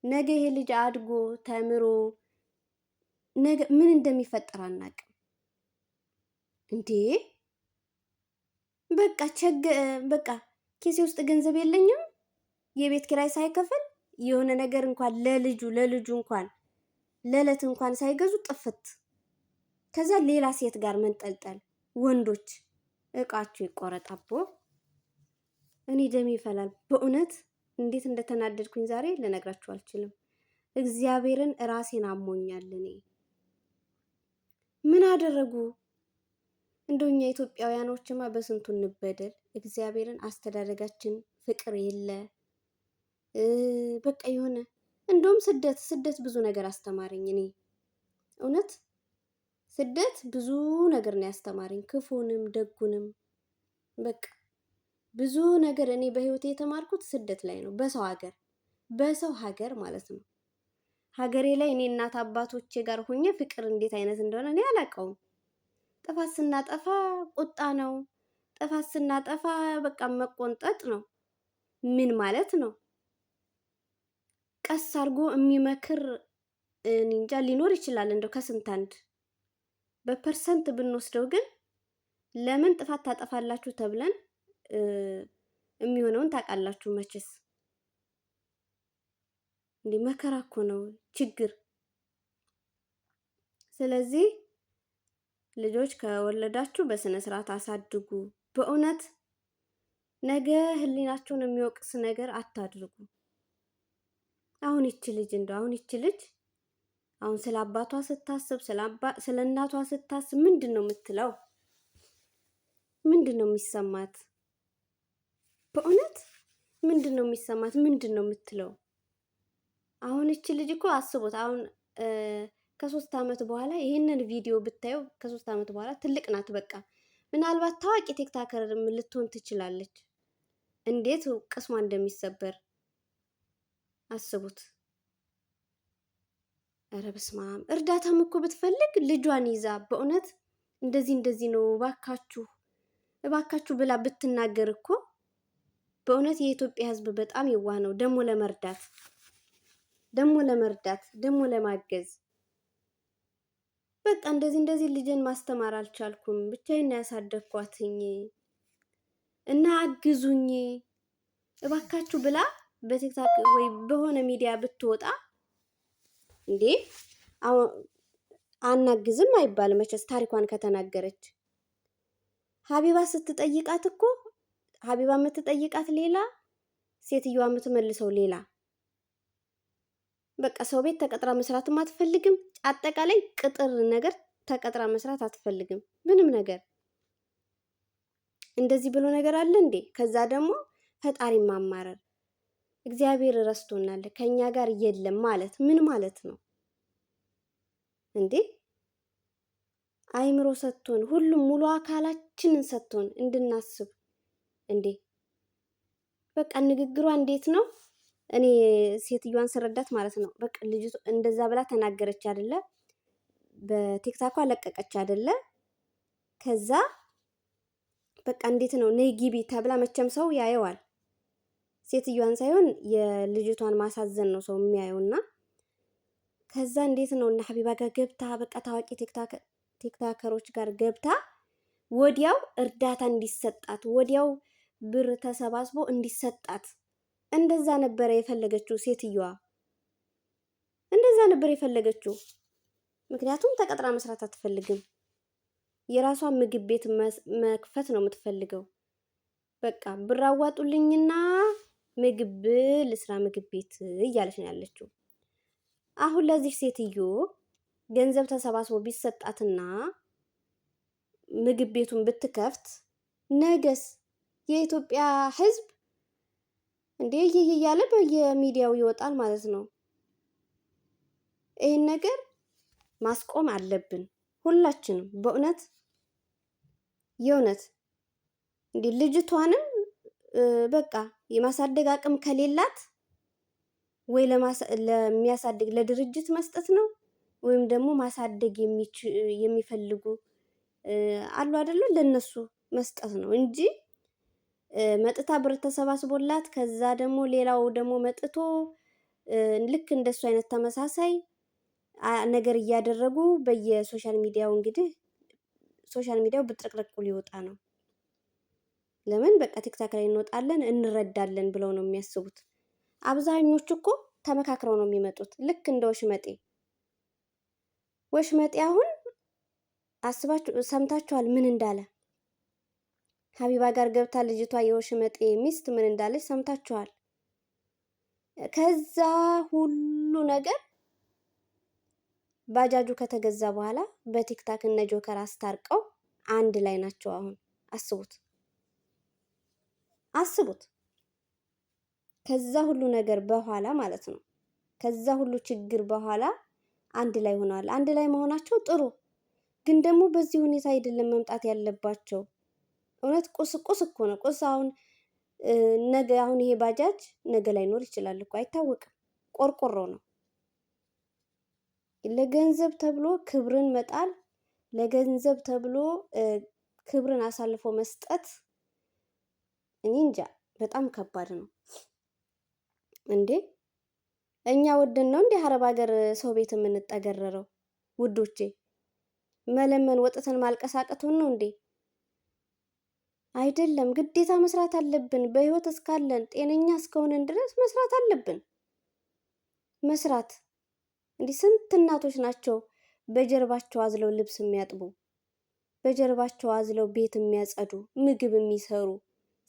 ነገ ይሄ ልጅ አድጎ ተምሮ ነገ ምን እንደሚፈጠር አናውቅም እንዴ። በቃ ኪሴ ውስጥ ገንዘብ የለኝም፣ የቤት ኪራይ ሳይከፍል የሆነ ነገር እንኳን ለልጁ እንኳን ለዕለት እንኳን ሳይገዙ ጥፍት። ከዛ ሌላ ሴት ጋር መንጠልጠል። ወንዶች እቃችሁ ይቆረጣቦ። እኔ ደሜ ይፈላል በእውነት። እንዴት እንደተናደድኩኝ ዛሬ ልነግራችሁ አልችልም። እግዚአብሔርን ራሴን አሞኛል። እኔ ምን አደረጉ? እንደኛ ኢትዮጵያውያኖችማ በስንቱ እንበደል። እግዚአብሔርን አስተዳደጋችን ፍቅር የለ። በቃ የሆነ እንደውም ስደት ብዙ ነገር አስተማረኝ። እኔ እውነት ስደት ብዙ ነገር ነው ያስተማረኝ፣ ክፉንም ደጉንም። በቃ ብዙ ነገር እኔ በህይወቴ የተማርኩት ስደት ላይ ነው። በሰው ሀገር ማለት ነው። ሀገሬ ላይ እኔ እናት አባቶቼ ጋር ሆኜ ፍቅር እንዴት አይነት እንደሆነ እኔ አላውቀውም። ጥፋት ስናጠፋ ቁጣ ነው። ጥፋት ስናጠፋ በቃ መቆንጠጥ ነው። ምን ማለት ነው? ቀስ አድርጎ የሚመክር እንጃ ሊኖር ይችላል እንደው ከስንት አንድ። በፐርሰንት ብንወስደው ግን ለምን ጥፋት ታጠፋላችሁ ተብለን የሚሆነውን ታውቃላችሁ መቼስ። እንዴ መከራ እኮ ነው ችግር። ስለዚህ ልጆች ከወለዳችሁ በስነ ስርዓት አሳድጉ። በእውነት ነገ ህሊናችሁን የሚወቅስ ነገር አታድርጉ። አሁን ይቺ ልጅ አሁን ስለ አባቷ ስታስብ ስለ እናቷ ስታስብ ምንድን ነው የምትለው? ምንድን ነው የሚሰማት? በእውነት ምንድን ነው የሚሰማት? ምንድን ነው የምትለው? አሁን ይቺ ልጅ እኮ አስቡት። አሁን ከ3 ዓመት በኋላ ይሄንን ቪዲዮ ብታየው ከ3 ዓመት በኋላ ትልቅ ናት። በቃ ምናልባት ታዋቂ ቲክታከር ልትሆን ትችላለች። እንዴት ቅስሟ እንደሚሰበር አስቡት። ኧረ በስመ አብ። እርዳታም እኮ ብትፈልግ ልጇን ይዛ በእውነት እንደዚህ ነው እባካችሁ ብላ ብትናገር እኮ በእውነት የኢትዮጵያ ሕዝብ በጣም የዋህ ነው። ደግሞ ለመርዳት ደግሞ ለማገዝ በቃ እንደዚህ ልጅን ማስተማር አልቻልኩም፣ ብቻዬን ያሳደግኳትኝ እና አግዙኝ እባካችሁ ብላ በቲክታክ ወይ በሆነ ሚዲያ ብትወጣ እንዴ አናግዝም አይባልም መቼስ ታሪኳን ከተናገረች። ሀቢባ ስትጠይቃት እኮ ሀቢባ የምትጠይቃት ሌላ፣ ሴትዮዋ የምትመልሰው ሌላ። በቃ ሰው ቤት ተቀጥራ መስራትም አትፈልግም። አጠቃላይ ቅጥር ነገር ተቀጥራ መስራት አትፈልግም። ምንም ነገር እንደዚህ ብሎ ነገር አለ እንዴ? ከዛ ደግሞ ፈጣሪ ማማረር እግዚአብሔር ረስቶናል ከኛ ጋር የለም ማለት ምን ማለት ነው እንዴ? አይምሮ ሰጥቶን ሁሉም ሙሉ አካላችንን ሰጥቶን እንድናስብ እንዴ! በቃ ንግግሯ እንዴት ነው? እኔ ሴትዮዋን ስረዳት ማለት ነው በቃ ልጅቱ እንደዛ ብላ ተናገረች አይደለ? በቲክታኳ ለቀቀች አይደለ? ከዛ በቃ እንዴት ነው ነይ ግቢ ተብላ መቼም ሰው ያየዋል። ሴትዮዋን ሳይሆን የልጅቷን ማሳዘን ነው ሰው የሚያየውና ከዛ እንዴት ነው እና ሀቢባ ጋር ገብታ በቃ ታዋቂ ቲክታከሮች ጋር ገብታ ወዲያው እርዳታ እንዲሰጣት ወዲያው ብር ተሰባስቦ እንዲሰጣት እንደዛ ነበረ የፈለገችው ሴትዮዋ። እንደዛ ነበር የፈለገችው። ምክንያቱም ተቀጥራ መስራት አትፈልግም። የራሷን ምግብ ቤት መክፈት ነው የምትፈልገው። በቃ ብር አዋጡልኝና ምግብ ልስራ ምግብ ቤት እያለች ነው ያለችው። አሁን ለዚህ ሴትዮ ገንዘብ ተሰባስቦ ቢሰጣትና ምግብ ቤቱን ብትከፍት ነገስ የኢትዮጵያ ሕዝብ እንዴ እያለ በየሚዲያው ይወጣል ማለት ነው። ይሄን ነገር ማስቆም አለብን ሁላችንም በእውነት የእውነት እንዴ ልጅቷንም በቃ የማሳደግ አቅም ከሌላት ወይ ለሚያሳድግ ለድርጅት መስጠት ነው ወይም ደግሞ ማሳደግ የሚፈልጉ አሉ አይደለ ለነሱ መስጠት ነው እንጂ መጥታ ብር ተሰባስቦላት ከዛ ደግሞ ሌላው ደግሞ መጥቶ ልክ እንደሱ አይነት ተመሳሳይ ነገር እያደረጉ በየሶሻል ሚዲያው እንግዲህ ሶሻል ሚዲያው ብጥርቅርቁ ሊወጣ ነው። ለምን በቃ ቲክታክ ላይ እንወጣለን እንረዳለን ብለው ነው የሚያስቡት። አብዛኞቹ እኮ ተመካክረው ነው የሚመጡት። ልክ እንደ ወሽመጤ አሁን አስባችሁ ሰምታችኋል ምን እንዳለ? ሀቢባ ጋር ገብታ ልጅቷ የወሽመጤ ሚስት ምን እንዳለች ሰምታችኋል። ከዛ ሁሉ ነገር ባጃጁ ከተገዛ በኋላ በቲክታክ እነ ጆከር አስታርቀው አንድ ላይ ናቸው። አሁን አስቡት። ከዛ ሁሉ ነገር በኋላ ማለት ነው። ከዛ ሁሉ ችግር በኋላ አንድ ላይ ሆነዋል። አንድ ላይ መሆናቸው ጥሩ፣ ግን ደግሞ በዚህ ሁኔታ አይደለም መምጣት ያለባቸው። እውነት ቁስ እኮ ነው። ቁስ አሁን ነገ አሁን ይሄ ባጃጅ ነገ ላይኖር ይችላል እኮ አይታወቅም። ቆርቆሮ ነው። ለገንዘብ ተብሎ ክብርን መጣል፣ ለገንዘብ ተብሎ ክብርን አሳልፎ መስጠት እኔ እንጃ በጣም ከባድ ነው እንዴ። እኛ ወደን ነው እንዴ አረብ ሀገር ሰው ቤት የምንጠገረረው? ውዶቼ መለመን ወጥተን ማልቀሳቀቱን ነው እንዴ? አይደለም፣ ግዴታ መስራት አለብን። በህይወት እስካለን ጤነኛ እስከሆነን ድረስ መስራት አለብን። መስራት እንዲህ ስንት እናቶች ናቸው በጀርባቸው አዝለው ልብስ የሚያጥቡ፣ በጀርባቸው አዝለው ቤት የሚያጸዱ፣ ምግብ የሚሰሩ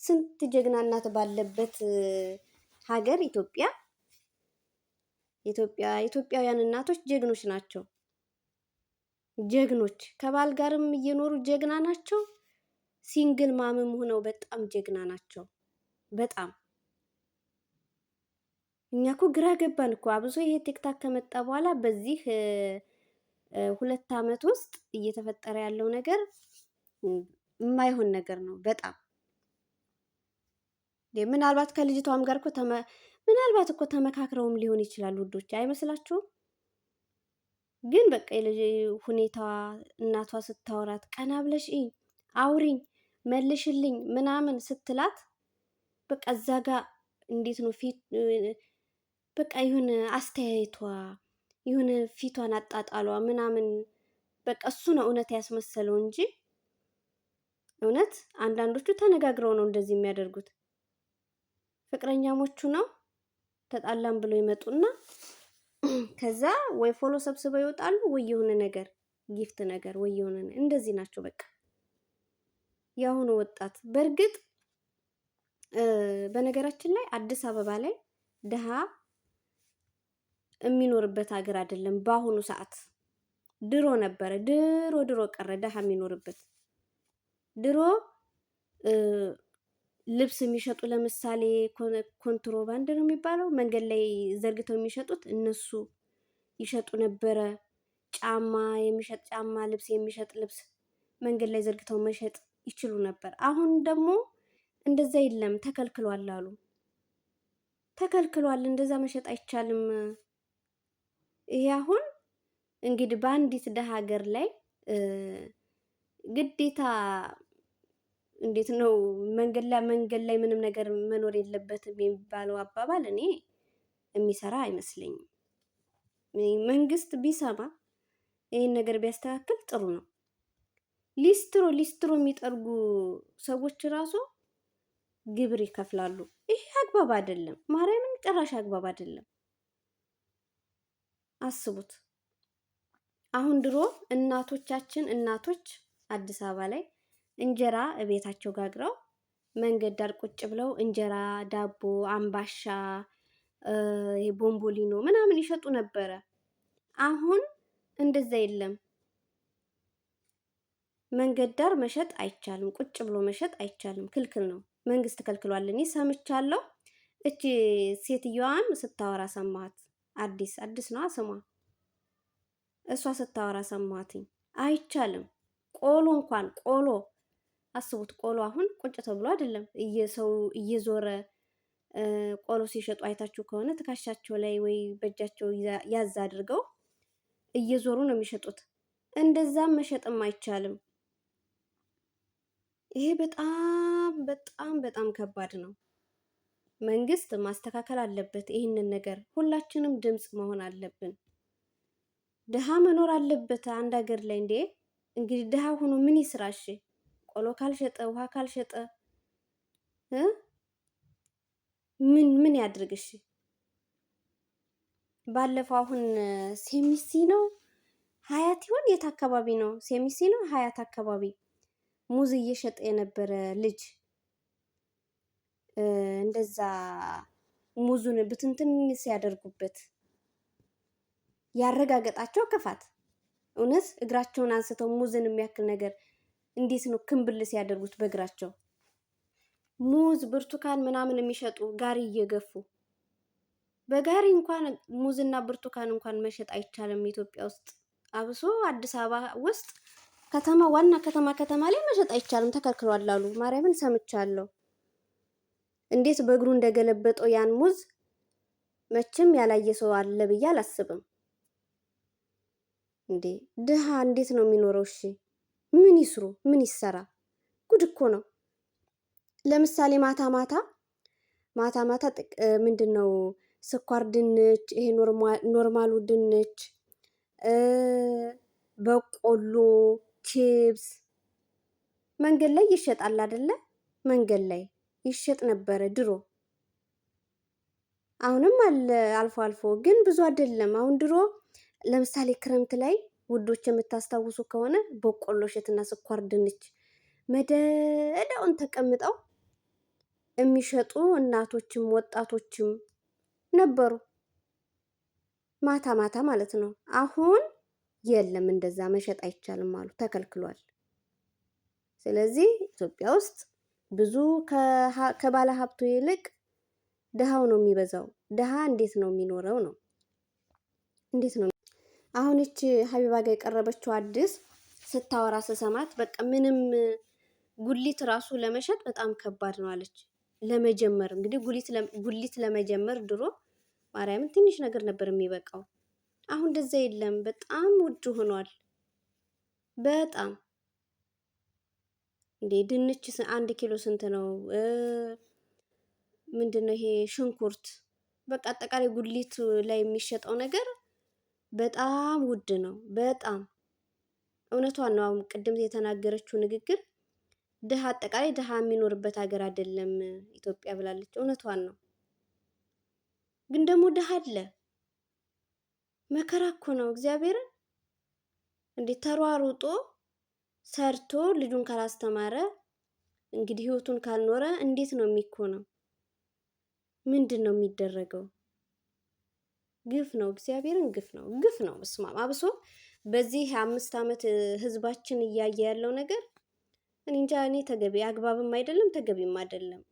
ስንት ጀግና እናት ባለበት ሀገር ኢትዮጵያውያን እናቶች ጀግኖች ናቸው። ጀግኖች ከባል ጋርም እየኖሩ ጀግና ናቸው። ሲንግል ማምም ሆነው በጣም ጀግና ናቸው። በጣም እኛ እኮ ግራ ገባን እኮ አብሶ ይሄ ቲክታክ ከመጣ በኋላ በዚህ 2 ዓመት ውስጥ እየተፈጠረ ያለው ነገር የማይሆን ነገር ነው በጣም። ምናልባት ከልጅቷም ጋር እኮ ምናልባት እኮ ተመካክረውም ሊሆን ይችላል ውዶች፣ አይመስላችሁም? ግን በቃ የልጅ ሁኔታዋ እናቷ ስታወራት ቀና ብለሽ አውሪኝ መልሽልኝ ምናምን ስትላት በቃ እዛ ጋ እንዴት ነው ፊት በቃ ይሁን አስተያየቷ ይሁን ፊቷን አጣጣሏ ምናምን በቃ እሱ ነው እውነት ያስመሰለው እንጂ እውነት አንዳንዶቹ ተነጋግረው ነው እንደዚህ የሚያደርጉት። ፍቅረኛሞቹ ነው ተጣላም ብሎ ይመጡና ከዛ ወይ ፎሎ ሰብስበው ይወጣሉ ወይ የሆነ ነገር ጊፍት ነገር ወይ የሆነ እንደዚህ ናቸው በቃ ያሁኑ ወጣት። በእርግጥ በነገራችን ላይ አዲስ አበባ ላይ ድሃ የሚኖርበት ሀገር አይደለም በአሁኑ ሰዓት። ድሮ ነበረ፣ ድሮ ቀረ ድሃ የሚኖርበት። ድሮ ልብስ የሚሸጡ ለምሳሌ ኮንትሮባንድ ነው የሚባለው መንገድ ላይ ዘርግተው የሚሸጡት እነሱ ይሸጡ ነበረ። ጫማ የሚሸጥ ጫማ፣ ልብስ የሚሸጥ ልብስ መንገድ ላይ ዘርግተው መሸጥ ይችሉ ነበር። አሁን ደግሞ እንደዛ የለም ተከልክሏል አሉ። ተከልክሏል፣ እንደዛ መሸጥ አይቻልም። ይሄ አሁን እንግዲህ በአንዲት ደሃ ሀገር ላይ ግዴታ እንዴት ነው መንገድ ላይ ምንም ነገር መኖር የለበትም የሚባለው አባባል እኔ የሚሰራ አይመስለኝም። መንግስት ቢሰማ ይሄን ነገር ቢያስተካክል ጥሩ ነው። ሊስትሮ የሚጠርጉ ሰዎች ራሱ ግብር ይከፍላሉ። ይሄ አግባብ አይደለም። ማርያምን ጭራሽ አግባብ አይደለም። አስቡት። አሁን ድሮ እናቶች አዲስ አበባ ላይ እንጀራ እቤታቸው ጋግረው መንገድ ዳር ቁጭ ብለው እንጀራ፣ ዳቦ፣ አምባሻ፣ ቦምቦሊኖ ምናምን ይሸጡ ነበረ። አሁን እንደዛ የለም። መንገድ ዳር መሸጥ አይቻልም። ቁጭ ብሎ መሸጥ አይቻልም። ክልክል ነው። መንግስት ከልክሏል። እኔ ሰምቻለሁ። እቺ ሴትዮዋን ስታወራ ሰማት። አዲስ ነው ስሟ። እሷ ስታወራ ሰማትኝ። አይቻልም። ቆሎ አስቡት። ቆሎ አሁን ቁጭ ተብሎ አይደለም ሰው እየዞረ ቆሎ ሲሸጡ አይታችሁ ከሆነ ትከሻቸው ላይ ወይ በእጃቸው ያዝ አድርገው እየዞሩ ነው የሚሸጡት። እንደዛም መሸጥም አይቻልም። ይሄ በጣም ከባድ ነው። መንግስት ማስተካከል አለበት ይህንን ነገር። ሁላችንም ድምፅ መሆን አለብን። ድሃ መኖር አለበት አንድ ሀገር ላይ እንዴ። እንግዲህ ድሃ ሆኖ ምን ይስራሽ? ቆሎ ካልሸጠ ውሃ ካልሸጠ ምን ያድርግሽ? ባለፈው አሁን ሴሚሲ ነው ሀያት ይሆን የት አካባቢ ነው? ሴሚሲ ነው ሀያት አካባቢ ሙዝ እየሸጠ የነበረ ልጅ እንደዛ ሙዙን ብትንትን ሲያደርጉበት ያረጋገጣቸው ክፋት። እውነት እግራቸውን አንስተው ሙዝን የሚያክል ነገር እንዴት ነው ክምብል ሲያደርጉት በእግራቸው? ሙዝ፣ ብርቱካን ምናምን የሚሸጡ ጋሪ እየገፉ በጋሪ እንኳን ሙዝና ብርቱካን እንኳን መሸጥ አይቻልም ኢትዮጵያ ውስጥ። አብሶ አዲስ አበባ ውስጥ ዋና ከተማ ላይ መሸጥ አይቻልም፣ ተከልክሏል አሉ። ማርያምን ሰምቻለሁ። እንዴት በእግሩ እንደገለበጠው ያን ሙዝ መቼም ያላየ ሰው አለ ብዬ አላስብም። እንዴ ድሃ እንዴት ነው የሚኖረው? እሺ ምን ይስሩ? ምን ይሰራ? ጉድ እኮ ነው። ለምሳሌ ማታ ምንድነው ስኳር ድንች፣ ይሄ ኖርማሉ ድንች፣ በቆሎ፣ ቺፕስ መንገድ ላይ ይሸጣል አይደለ? መንገድ ላይ ይሸጥ ነበረ ድሮ። አሁንም አለ አልፎ አልፎ፣ ግን ብዙ አይደለም። አሁን ድሮ ለምሳሌ ክረምት ላይ ውዶች የምታስታውሱ ከሆነ በቆሎ እሸትና ስኳር ድንች መደዳውን ተቀምጠው የሚሸጡ እናቶችም ወጣቶችም ነበሩ። ማታ ማለት ነው። አሁን የለም፣ እንደዛ መሸጥ አይቻልም አሉ፣ ተከልክሏል። ስለዚህ ኢትዮጵያ ውስጥ ብዙ ከባለ ሀብቱ ይልቅ ድሃው ነው የሚበዛው። ድሃ እንዴት ነው የሚኖረው ነው? እንዴት ነው አሁን እቺ ሀቢባ ጋር የቀረበችው አዲስ ስታወራ ስሰማት በቃ ምንም ጉሊት ራሱ ለመሸጥ በጣም ከባድ ነው አለች። ለመጀመር እንግዲህ ጉሊት ለመጀመር ድሮ ማርያምን ትንሽ ነገር ነበር የሚበቃው። አሁን እንደዛ የለም። በጣም ውድ ሆኗል። በጣም እንዴ! ድንች 1 ኪሎ ስንት ነው? ምንድነው ይሄ ሽንኩርት፣ በቃ አጠቃላይ ጉሊት ላይ የሚሸጠው ነገር በጣም ውድ ነው። በጣም እውነቷን ነው። አሁን ቅድም የተናገረችው ንግግር ድሃ አጠቃላይ ድሃ የሚኖርበት ሀገር አይደለም ኢትዮጵያ ብላለች። እውነቷን ነው። ግን ደግሞ ድሃ አለ። መከራ እኮ ነው። እግዚአብሔርን እንዴት ተሯሩጦ ሰርቶ ልጁን ካላስተማረ እንግዲህ ህይወቱን ካልኖረ እንዴት ነው የሚኮነው? ምንድን ነው የሚደረገው? ግፍ ነው። እግዚአብሔርን ግፍ ነው። ግፍ ነው። እስማ አብሶ በዚህ 5 ዓመት ህዝባችን እያየ ያለው ነገር እኔ እንጃ። እኔ ተገቢ አግባብም አይደለም ተገቢም አይደለም።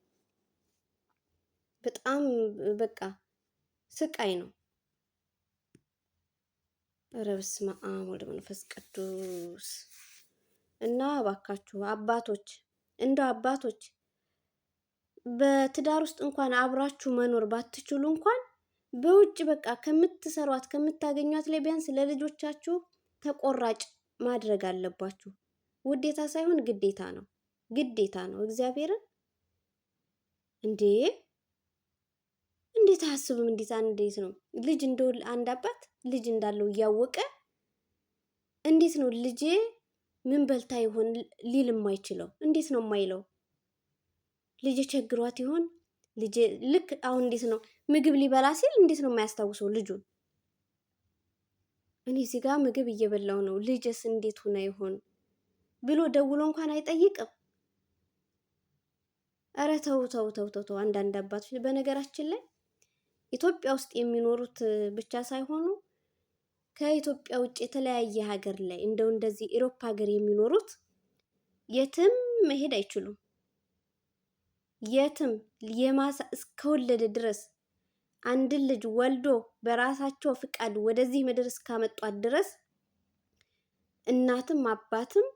በጣም በቃ ስቃይ ነው። ኧረ በስመ አብ ወወልድ ወመንፈስ ቅዱስ። እና እባካችሁ አባቶች፣ እንደው አባቶች በትዳር ውስጥ እንኳን አብራችሁ መኖር ባትችሉ እንኳን በውጭ በቃ ከምትሰሯት ከምታገኟት ላይ ቢያንስ ለልጆቻችሁ ተቆራጭ ማድረግ አለባችሁ። ውዴታ ሳይሆን ግዴታ ነው። ግዴታ ነው። እግዚአብሔርን እንዴት አያስብም? እንዴት ነው ልጅ እንደው አንድ አባት ልጅ እንዳለው እያወቀ እንዴት ነው ልጄ ምን በልታ ይሆን ሊል የማይችለው? እንዴት ነው የማይለው? ልጄ ቸግሯት ይሆን ልጄ ልክ አሁን እንዴት ነው ምግብ ሊበላ ሲል እንዴት ነው የማያስታውሰው ልጁን? እኔ እዚህ ጋር ምግብ እየበላው ነው ልጅስ እንዴት ሆነ ይሆን ብሎ ደውሎ እንኳን አይጠይቅም። ኧረ ተው ተው ተው ተው። አንዳንድ አባቶች በነገራችን ላይ ኢትዮጵያ ውስጥ የሚኖሩት ብቻ ሳይሆኑ ከኢትዮጵያ ውጭ የተለያየ ሀገር ላይ እንደዚህ ኢሮፓ ሀገር የሚኖሩት የትም መሄድ አይችሉም። የትም እስከወለደ ድረስ አንድን ልጅ ወልዶ በራሳቸው ፍቃድ ወደዚህ ምድር እስካመጧት ድረስ እናትም አባትም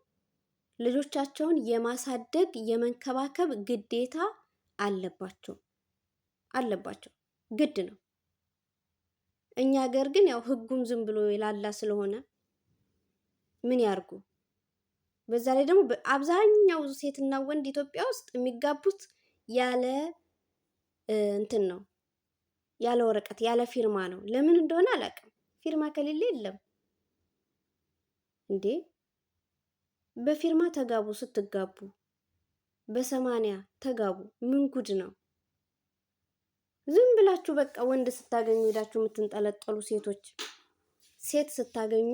ልጆቻቸውን የማሳደግ የመንከባከብ ግዴታ አለባቸው። ግድ ነው። እኛ ሀገር ግን ያው ህጉም ዝም ብሎ የላላ ስለሆነ ምን ያርጉ? በዛ ላይ ደግሞ አብዛኛው ሴትና ወንድ ኢትዮጵያ ውስጥ የሚጋቡት ያለ እንትን ነው፣ ያለ ወረቀት ያለ ፊርማ ነው። ለምን እንደሆነ አላውቅም። ፊርማ ከሌለ የለም እንዴ! በፊርማ ተጋቡ። ስትጋቡ በ80 ተጋቡ። ምን ጉድ ነው? ዝም ብላችሁ በቃ ወንድ ስታገኙ ሄዳችሁ የምትንጠለጠሉ ሴቶች፣ ሴት ስታገኙ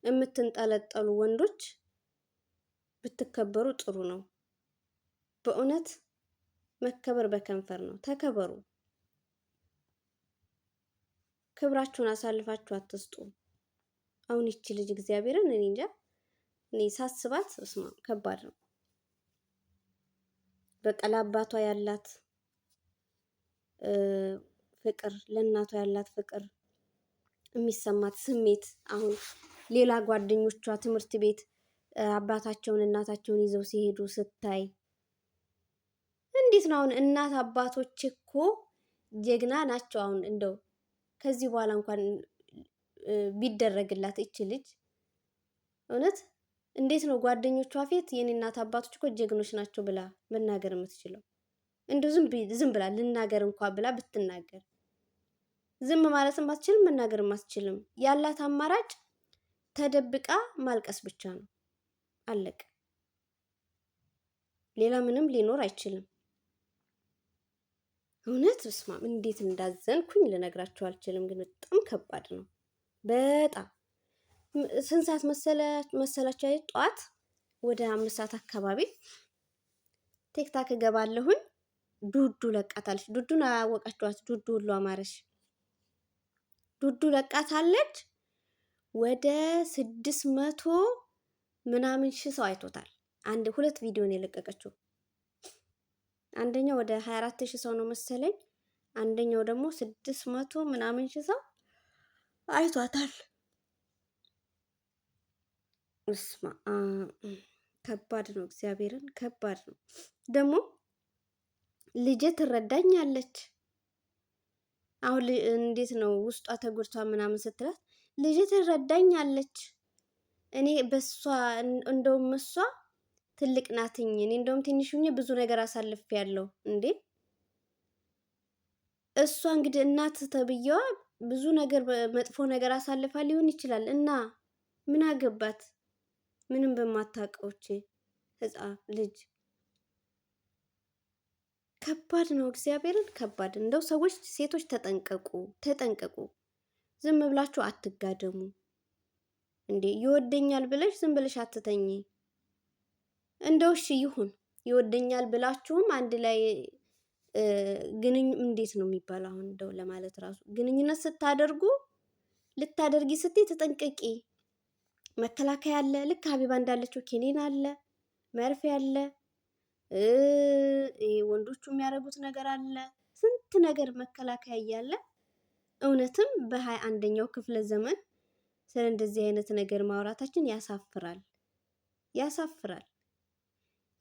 የምትንጠለጠሉ ወንዶች ብትከበሩ ጥሩ ነው። በእውነት መከበር በከንፈር ነው። ተከበሩ። ክብራችሁን አሳልፋችሁ አትስጡ። አሁን ይቺ ልጅ እግዚአብሔርን እኔ እንጃ፣ እኔ ሳስባት እስማ ከባድ ነው። በቃ ለአባቷ ያላት ፍቅር፣ ለእናቷ ያላት ፍቅር፣ የሚሰማት ስሜት አሁን ሌላ ጓደኞቿ ትምህርት ቤት አባታቸውን እናታቸውን ይዘው ሲሄዱ ስታይ እንዴት ነው? አሁን እናት አባቶች እኮ ጀግና ናቸው። አሁን እንደው ከዚህ በኋላ እንኳን ቢደረግላት እቺ ልጅ እውነት እንዴት ነው ጓደኞቿ ፊት የኔ እናት አባቶች እኮ ጀግኖች ናቸው ብላ መናገር የምትችለው? እንደው ዝም ብላ ልናገር እንኳን ብላ ብትናገር ዝም ማለትም አትችልም፣ መናገርም አትችልም። ያላት አማራጭ ተደብቃ ማልቀስ ብቻ ነው። አለቀ። ሌላ ምንም ሊኖር አይችልም። እውነት እስማም እንዴት እንዳዘንኩኝ ልነግራችሁ አልችልም። ግን በጣም ከባድ ነው። በጣም ስንት ሰዓት መሰላችሁ? ጠዋት ወደ 5 ሰዓት አካባቢ ቲክታክ እገባለሁኝ። ዱዱ ለቃታለች። ዱዱን አወቃችኋት? ዱዱ ሁሉ አማረሽ። ዱዱ ለቃታለች። ወደ 600 ምናምን ሺህ ሰው አይቶታል። 2 ቪዲዮ ነው የለቀቀችው። አንደኛው ወደ 24,000 ሰው ነው መሰለኝ። አንደኛው ደግሞ 600 ምናምን ሺህ ሰው አይቷታል። እስማ ከባድ ነው። እግዚአብሔርን ከባድ ነው። ደግሞ ልጄ ትረዳኛለች። አሁን እንዴት ነው ውስጧ ተጎድቷ ምናምን ስትላት ልጅ ትረዳኛለች። እኔ በሷ እንደውም እሷ ትልቅ ናትኝ። እኔ እንደውም ትንሽ ሆኜ ብዙ ነገር አሳልፌያለሁ እንዴ። እሷ እንግዲህ እናት ተብዬዋ ብዙ ነገር መጥፎ ነገር አሳልፋ ሊሆን ይችላል እና ምን አገባት? ምንም በማታውቀውች ህፃን ልጅ ከባድ ነው። እግዚአብሔርን ከባድ። እንደው ሰዎች ሴቶች ተጠንቀቁ፣ ተጠንቀቁ። ዝም ብላችሁ አትጋደሙ እንዴ። ይወደኛል ብለሽ ዝም ብለሽ አትተኝ። እንደው እሺ ይሁን ይወደኛል ብላችሁም አንድ ላይ እንዴት ነው የሚባለው? አሁን እንደው ለማለት ራሱ ግንኙነት ስታደርጉ ልታደርጊ ስትይ ተጠንቀቂ። መከላከያ አለ። ልክ ሀቢባ እንዳለችው ኬኔን አለ፣ መርፌ አለ፣ ወንዶቹ የሚያደርጉት ነገር አለ። ስንት ነገር መከላከያ እያለ እውነትም በ21ኛው ክፍለ ዘመን ስለ እንደዚህ አይነት ነገር ማውራታችን ያሳፍራል፣ ያሳፍራል።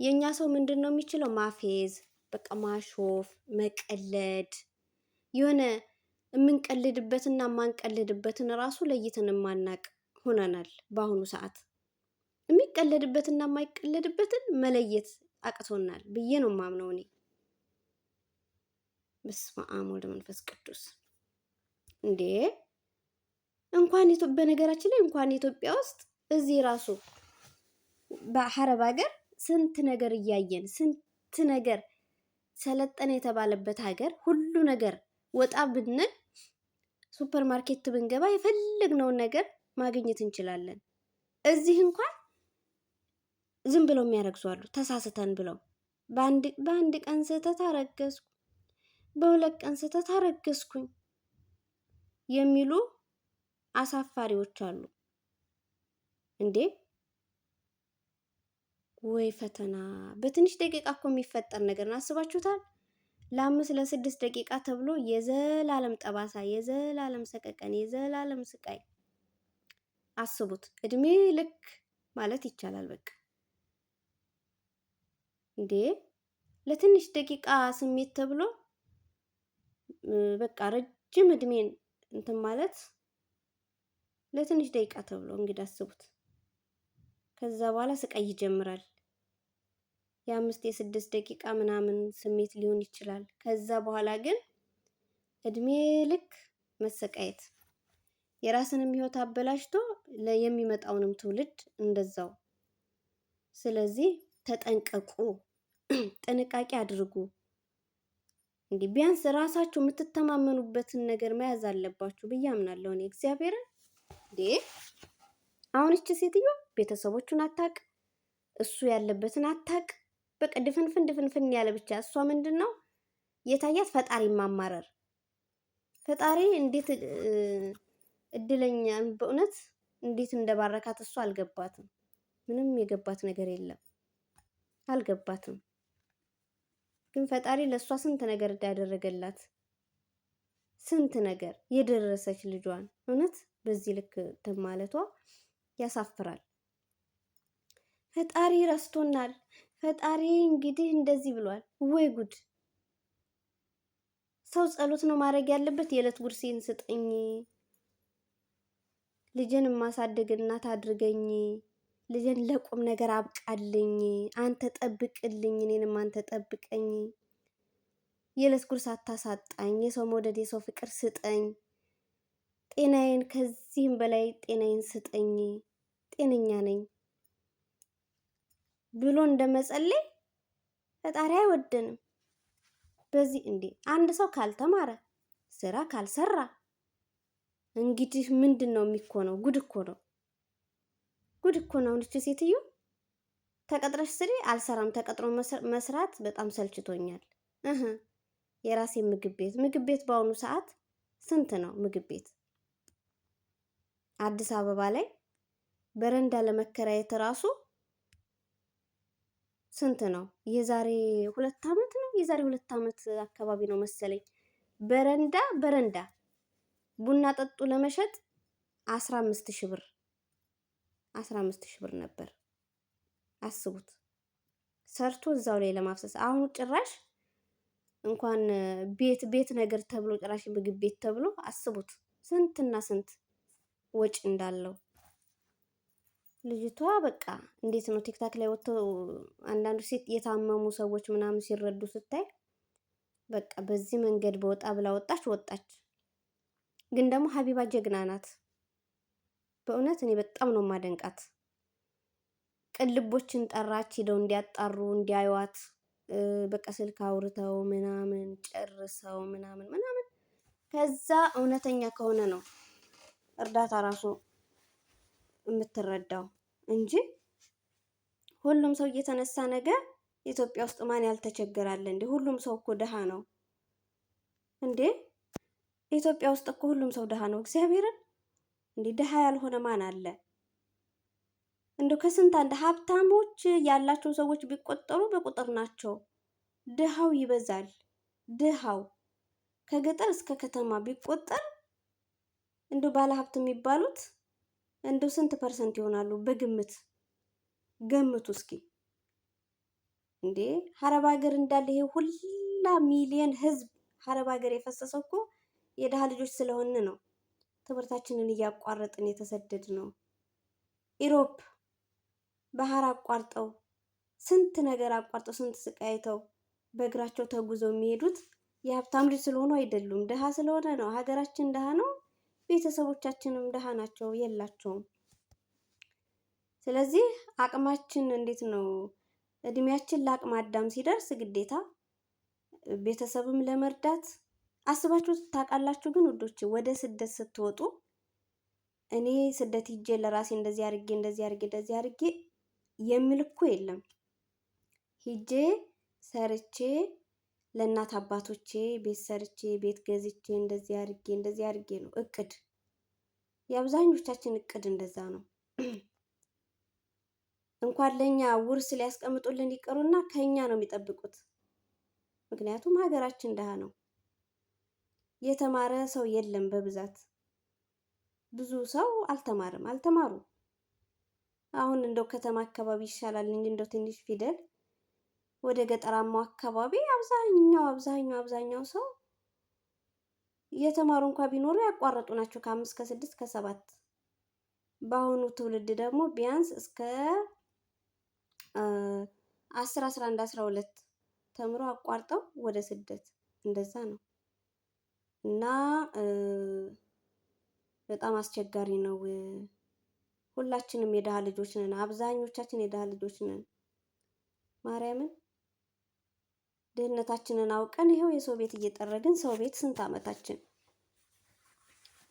የኛ ሰው ምንድን ነው የሚችለው? ማፌዝ፣ በቃ ማሾፍ፣ መቀለድ። የሆነ የምንቀልድበትና የማንቀልድበትን ራሱ ለይተን የማናቅ ሆነናል በአሁኑ ሰዓት። የሚቀለድበትና የማይቀለድበትን መለየት አቅቶናል ብዬ ነው ማምነው እኔ። በስመ አብ ወወልድ ወመንፈስ ቅዱስ። እንዴ እንኳን በነገራችን ላይ እንኳን ኢትዮጵያ ውስጥ እዚህ ራሱ በአረብ ሀገር ስንት ነገር እያየን ስንት ነገር ሰለጠነ የተባለበት ሀገር ሁሉ ነገር ወጣ ብንል ሱፐር ማርኬት ብንገባ የፈለግነውን ነገር ማግኘት እንችላለን። እዚህ እንኳን ዝም ብለው የሚያረግዙ አሉ። ተሳስተን ብለው በአንድ ቀን ስህተት አረገዝኩ፣ በሁለት ቀን ስህተት አረገዝኩኝ የሚሉ አሳፋሪዎች አሉ። እንዴ ወይ ፈተና! በትንሽ ደቂቃ እኮ የሚፈጠር ነገር ነው። አስባችሁታል? ለ5 ለ6 ደቂቃ ተብሎ የዘላለም ጠባሳ፣ የዘላለም ሰቀቀን፣ የዘላለም ስቃይ። አስቡት። እድሜ ልክ ማለት ይቻላል በቃ። እንዴ ለትንሽ ደቂቃ ስሜት ተብሎ በቃ ረጅም እድሜን እንትን ማለት ለትንሽ ደቂቃ ተብሎ እንግዲህ አስቡት። ከዛ በኋላ ስቃይ ይጀምራል። የ5 የ6 ደቂቃ ምናምን ስሜት ሊሆን ይችላል። ከዛ በኋላ ግን እድሜ ልክ መሰቃየት፣ የራስንም ህይወት አበላሽቶ የሚመጣውንም ትውልድ እንደዛው። ስለዚህ ተጠንቀቁ፣ ጥንቃቄ አድርጉ። እንዲህ ቢያንስ ራሳችሁ የምትተማመኑበትን ነገር መያዝ አለባችሁ ብዬ አምናለሁ እኔ እግዚአብሔርን። እንዴ አሁን እቺ ሴትዮ ቤተሰቦቹን አታቅ፣ እሱ ያለበትን አታቅ። በቃ ድፍንፍን ያለ ብቻ እሷ ምንድነው የታያት? ፈጣሪ ማማረር። ፈጣሪ እንዴት እድለኛ በእውነት እንዴት እንደባረካት እሷ አልገባትም። ምንም የገባት ነገር የለም፣ አልገባትም። ግን ፈጣሪ ለእሷ ስንት ነገር እንዳደረገላት ስንት ነገር የደረሰች ልጇን እውነት በዚህ ልክ ማለቷ ያሳፍራል። ፈጣሪ ረስቶናል። ፈጣሪ እንግዲህ እንደዚህ ብሏል። ወይ ጉድ! ሰው ጸሎት ነው ማድረግ ያለበት። የዕለት ጉርሴን ስጠኝ፣ ልጅን ማሳደግ እናት አድርገኝ፣ ልጅን ለቁም ነገር አብቃልኝ፣ አንተ ጠብቅልኝ፣ እኔንም አንተ ጠብቀኝ፣ የዕለት ጉርስ አታሳጣኝ፣ የሰው መውደድ የሰው ፍቅር ስጠኝ፣ ጤናዬን ከዚህም በላይ ጤናዬን ስጠኝ፣ ጤነኛ ነኝ ብሎ እንደመጸለይ ፈጣሪ አይወደንም። በዚህ እንዴ አንድ ሰው ካልተማረ ስራ ካልሰራ እንግዲህ ምንድን ነው የሚኮነው? ጉድ እኮ ነው፣ ጉድ እኮ ነው። እቺ ሴትዮ ተቀጥረሽ ስሪ፣ አልሰራም። ተቀጥሮ መስራት በጣም ሰልችቶኛል። የራሴ ምግብ ቤት በአሁኑ ሰዓት ስንት ነው ምግብ ቤት? አዲስ አበባ ላይ በረንዳ ለመከራየት ራሱ ስንት ነው? የዛሬ 2 ዓመት ነው፣ የዛሬ 2 ዓመት አካባቢ ነው መሰለኝ። በረንዳ ቡና ጠጡ ለመሸጥ 15,000 ብር 15,000 ብር ነበር። አስቡት፣ ሰርቶ እዛው ላይ ለማፍሰስ። አሁን ጭራሽ እንኳን ቤት ነገር ተብሎ ጭራሽ ምግብ ቤት ተብሎ አስቡት ስንትና ስንት ወጪ እንዳለው ልጅቷ በቃ እንዴት ነው ቲክታክ ላይ ወጥተው አንዳንዱ ሴት የታመሙ ሰዎች ምናምን ሲረዱ ስታይ በቃ በዚህ መንገድ በወጣ ብላ ወጣች። ግን ደግሞ ሀቢባ ጀግና ናት። በእውነት እኔ በጣም ነው ማደንቃት። ቅልቦችን ጠራች ሄደው እንዲያጣሩ እንዲያዩዋት በቃ ስልክ አውርተው ምናምን ጨርሰው ምናምን ከዛ እውነተኛ ከሆነ ነው እርዳታ ራሱ የምትረዳው እንጂ ሁሉም ሰው እየተነሳ ነገ ኢትዮጵያ ውስጥ ማን ያልተቸገራለ እንዴ? ሁሉም ሰው እኮ ደሃ ነው እንዴ? ኢትዮጵያ ውስጥ እኮ ሁሉም ሰው ደሃ ነው። እግዚአብሔርን እንዴ ደሃ ያልሆነ ማን አለ? እንደው ከስንት አንድ ሀብታሞች ያላቸው ሰዎች ቢቆጠሩ በቁጥር ናቸው። ድሃው ይበዛል። ድሃው ከገጠር እስከ ከተማ ቢቆጠር እንደው ባለሀብት የሚባሉት እንደው ስንት ፐርሰንት ይሆናሉ? በግምት ገምቱ እስኪ። እንዴ ሀረብ ሀገር እንዳለ ይሄ ሁላ ሚሊየን ህዝብ ሀረብ ሀገር የፈሰሰው እኮ የድሃ ልጆች ስለሆነ ነው። ትምህርታችንን እያቋረጥን የተሰደድ ነው። ኢሮፕ ባህር አቋርጠው ስንት ነገር አቋርጠው ስንት ስቃይተው በእግራቸው ተጉዘው የሚሄዱት የሀብታም ልጅ ስለሆኑ አይደሉም፣ ድሃ ስለሆነ ነው። ሀገራችን ድሃ ነው፣ ቤተሰቦቻችንም ድሃ ናቸው፣ የላቸውም። ስለዚህ አቅማችን እንዴት ነው? እድሜያችን ለአቅመ አዳም ሲደርስ ግዴታ ቤተሰብም ለመርዳት አስባችሁ ታውቃላችሁ? ግን ውዶች ወደ ስደት ስትወጡ እኔ ስደት ሂጄ ለራሴ እንደዚህ አድርጌ የሚል እኮ የለም። ሂጄ ሰርቼ ለእናት አባቶቼ ቤት ሰርቼ ቤት ገዝቼ እንደዚህ አድርጌ ነው እቅድ። የአብዛኞቻችን እቅድ እንደዛ ነው። እንኳን ለኛ ውርስ ሊያስቀምጡልን ይቀሩና ከኛ ነው የሚጠብቁት። ምክንያቱም ሀገራችን ደሃ ነው። የተማረ ሰው የለም በብዛት ብዙ ሰው አልተማሩ። አሁን እንደው ከተማ አካባቢ ይሻላል እንጂ እንደው ትንሽ ፊደል ወደ ገጠራማው አካባቢ አብዛኛው ሰው የተማሩ እንኳን ቢኖሩ ያቋረጡ ናቸው ከ5 ከ6 ከ7። በአሁኑ ትውልድ ደግሞ ቢያንስ እስከ 10 11 12 ተምሮ አቋርጠው ወደ ስደት እንደዛ ነው። እና በጣም አስቸጋሪ ነው። ሁላችንም የደሃ ልጆች ነን። አብዛኞቻችን የደሃ ልጆች ነን። ማርያምን ድህነታችንን አውቀን ይኸው የሰው ቤት እየጠረግን ሰው ቤት ስንት ዓመታችን።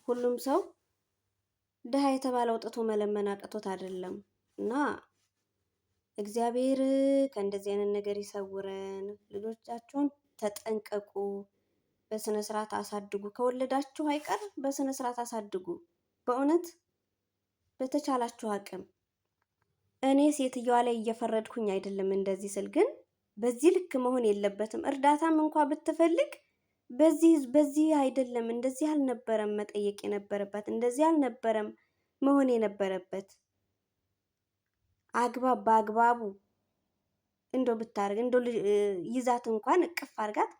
ሁሉም ሰው ድሃ የተባለ አውጥቶ መለመን አቅቶት አይደለም። እና እግዚአብሔር ከእንደዚህ አይነት ነገር ይሰውረን። ልጆቻችሁን ተጠንቀቁ። በስነ ስርዓት አሳድጉ። ከወለዳችሁ አይቀር በስነ ስርዓት አሳድጉ። በእውነት በተቻላችሁ አቅም። እኔ ሴትዮዋ ላይ እየፈረድኩኝ አይደለም እንደዚህ ስል፣ ግን በዚህ ልክ መሆን የለበትም። እርዳታም እንኳን ብትፈልግ በዚህ አይደለም፣ እንደዚህ አልነበረም መጠየቅ የነበረበት፣ እንደዚህ አልነበረም መሆን የነበረበት። አግባብ በአግባቡ እንደው ብታርግ እንደው ይዛት እንኳን እቅፍ አርጋት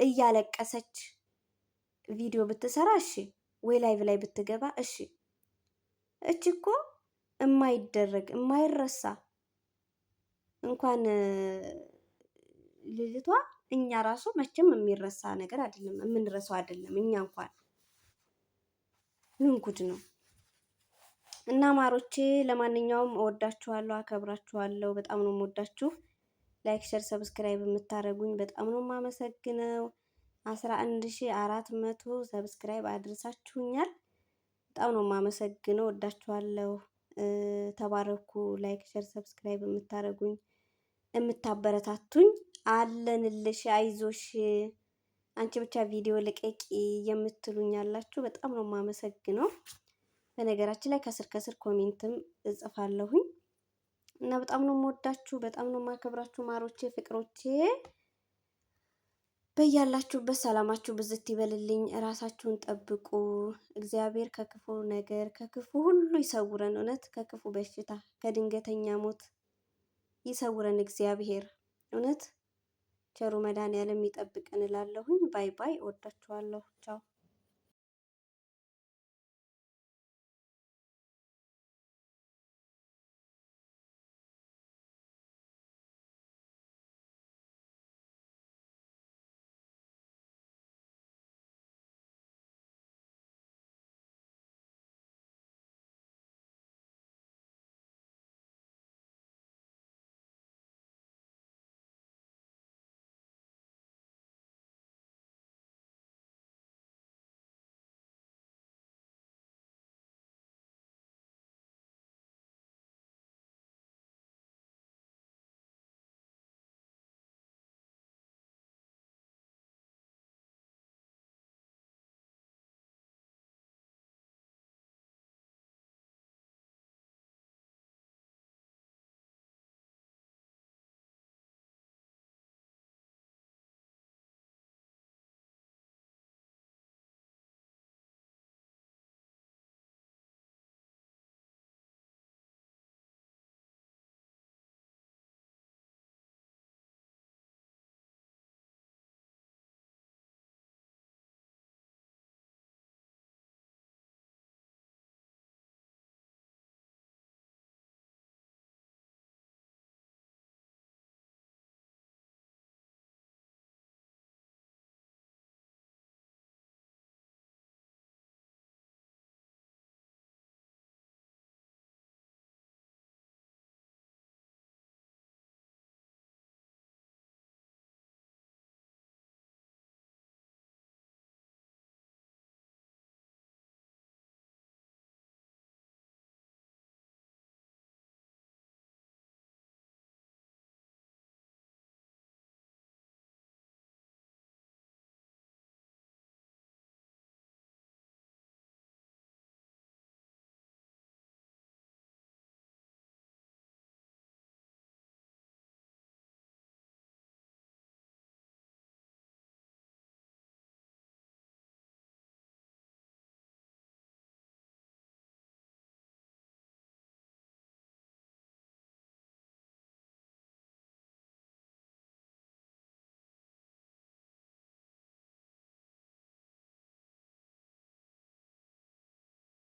እያለቀሰች ቪዲዮ ብትሰራ እሺ፣ ወይ ላይቭ ላይ ብትገባ እሺ። እቺ እኮ የማይደረግ የማይረሳ እንኳን ልጅቷ እኛ ራሱ መቼም የሚረሳ ነገር አይደለም፣ የምንረሳው አይደለም። እኛ እንኳን ምን ጉድ ነው። እና ማሮቼ ለማንኛውም እወዳችኋለሁ፣ አከብራችኋለሁ። በጣም ነው የምወዳችሁ። ላይክ፣ ሼር፣ ሰብስክራይብ የምታደርጉኝ በጣም ነው የማመሰግነው። 11400 ሰብስክራይብ አድርሳችሁኛል። በጣም ነው የማመሰግነው። ወዳችኋለሁ። ተባረኩ። ላይክ፣ ሼር፣ ሰብስክራይብ የምታደርጉኝ የምታበረታቱኝ አለንልሽ፣ አይዞሽ፣ አንቺ ብቻ ቪዲዮ ልቀቂ የምትሉኝ ያላችሁ በጣም ነው የማመሰግነው። በነገራችን ላይ ከስር ኮሜንትም እጽፋለሁኝ እና በጣም ነው የምወዳችሁ፣ በጣም ነው የማከብራችሁ ማሮቼ፣ ፍቅሮቼ። በያላችሁበት ሰላማችሁ ብዝት ይበልልኝ። እራሳችሁን ጠብቁ። እግዚአብሔር ከክፉ ነገር ከክፉ ሁሉ ይሰውረን። እውነት ከክፉ በሽታ ከድንገተኛ ሞት ይሰውረን እግዚአብሔር። እውነት ቸሩ መድኃኔዓለም ይጠብቀን እላለሁኝ። ባይ ባይ። እወዳችኋለሁ። ቻው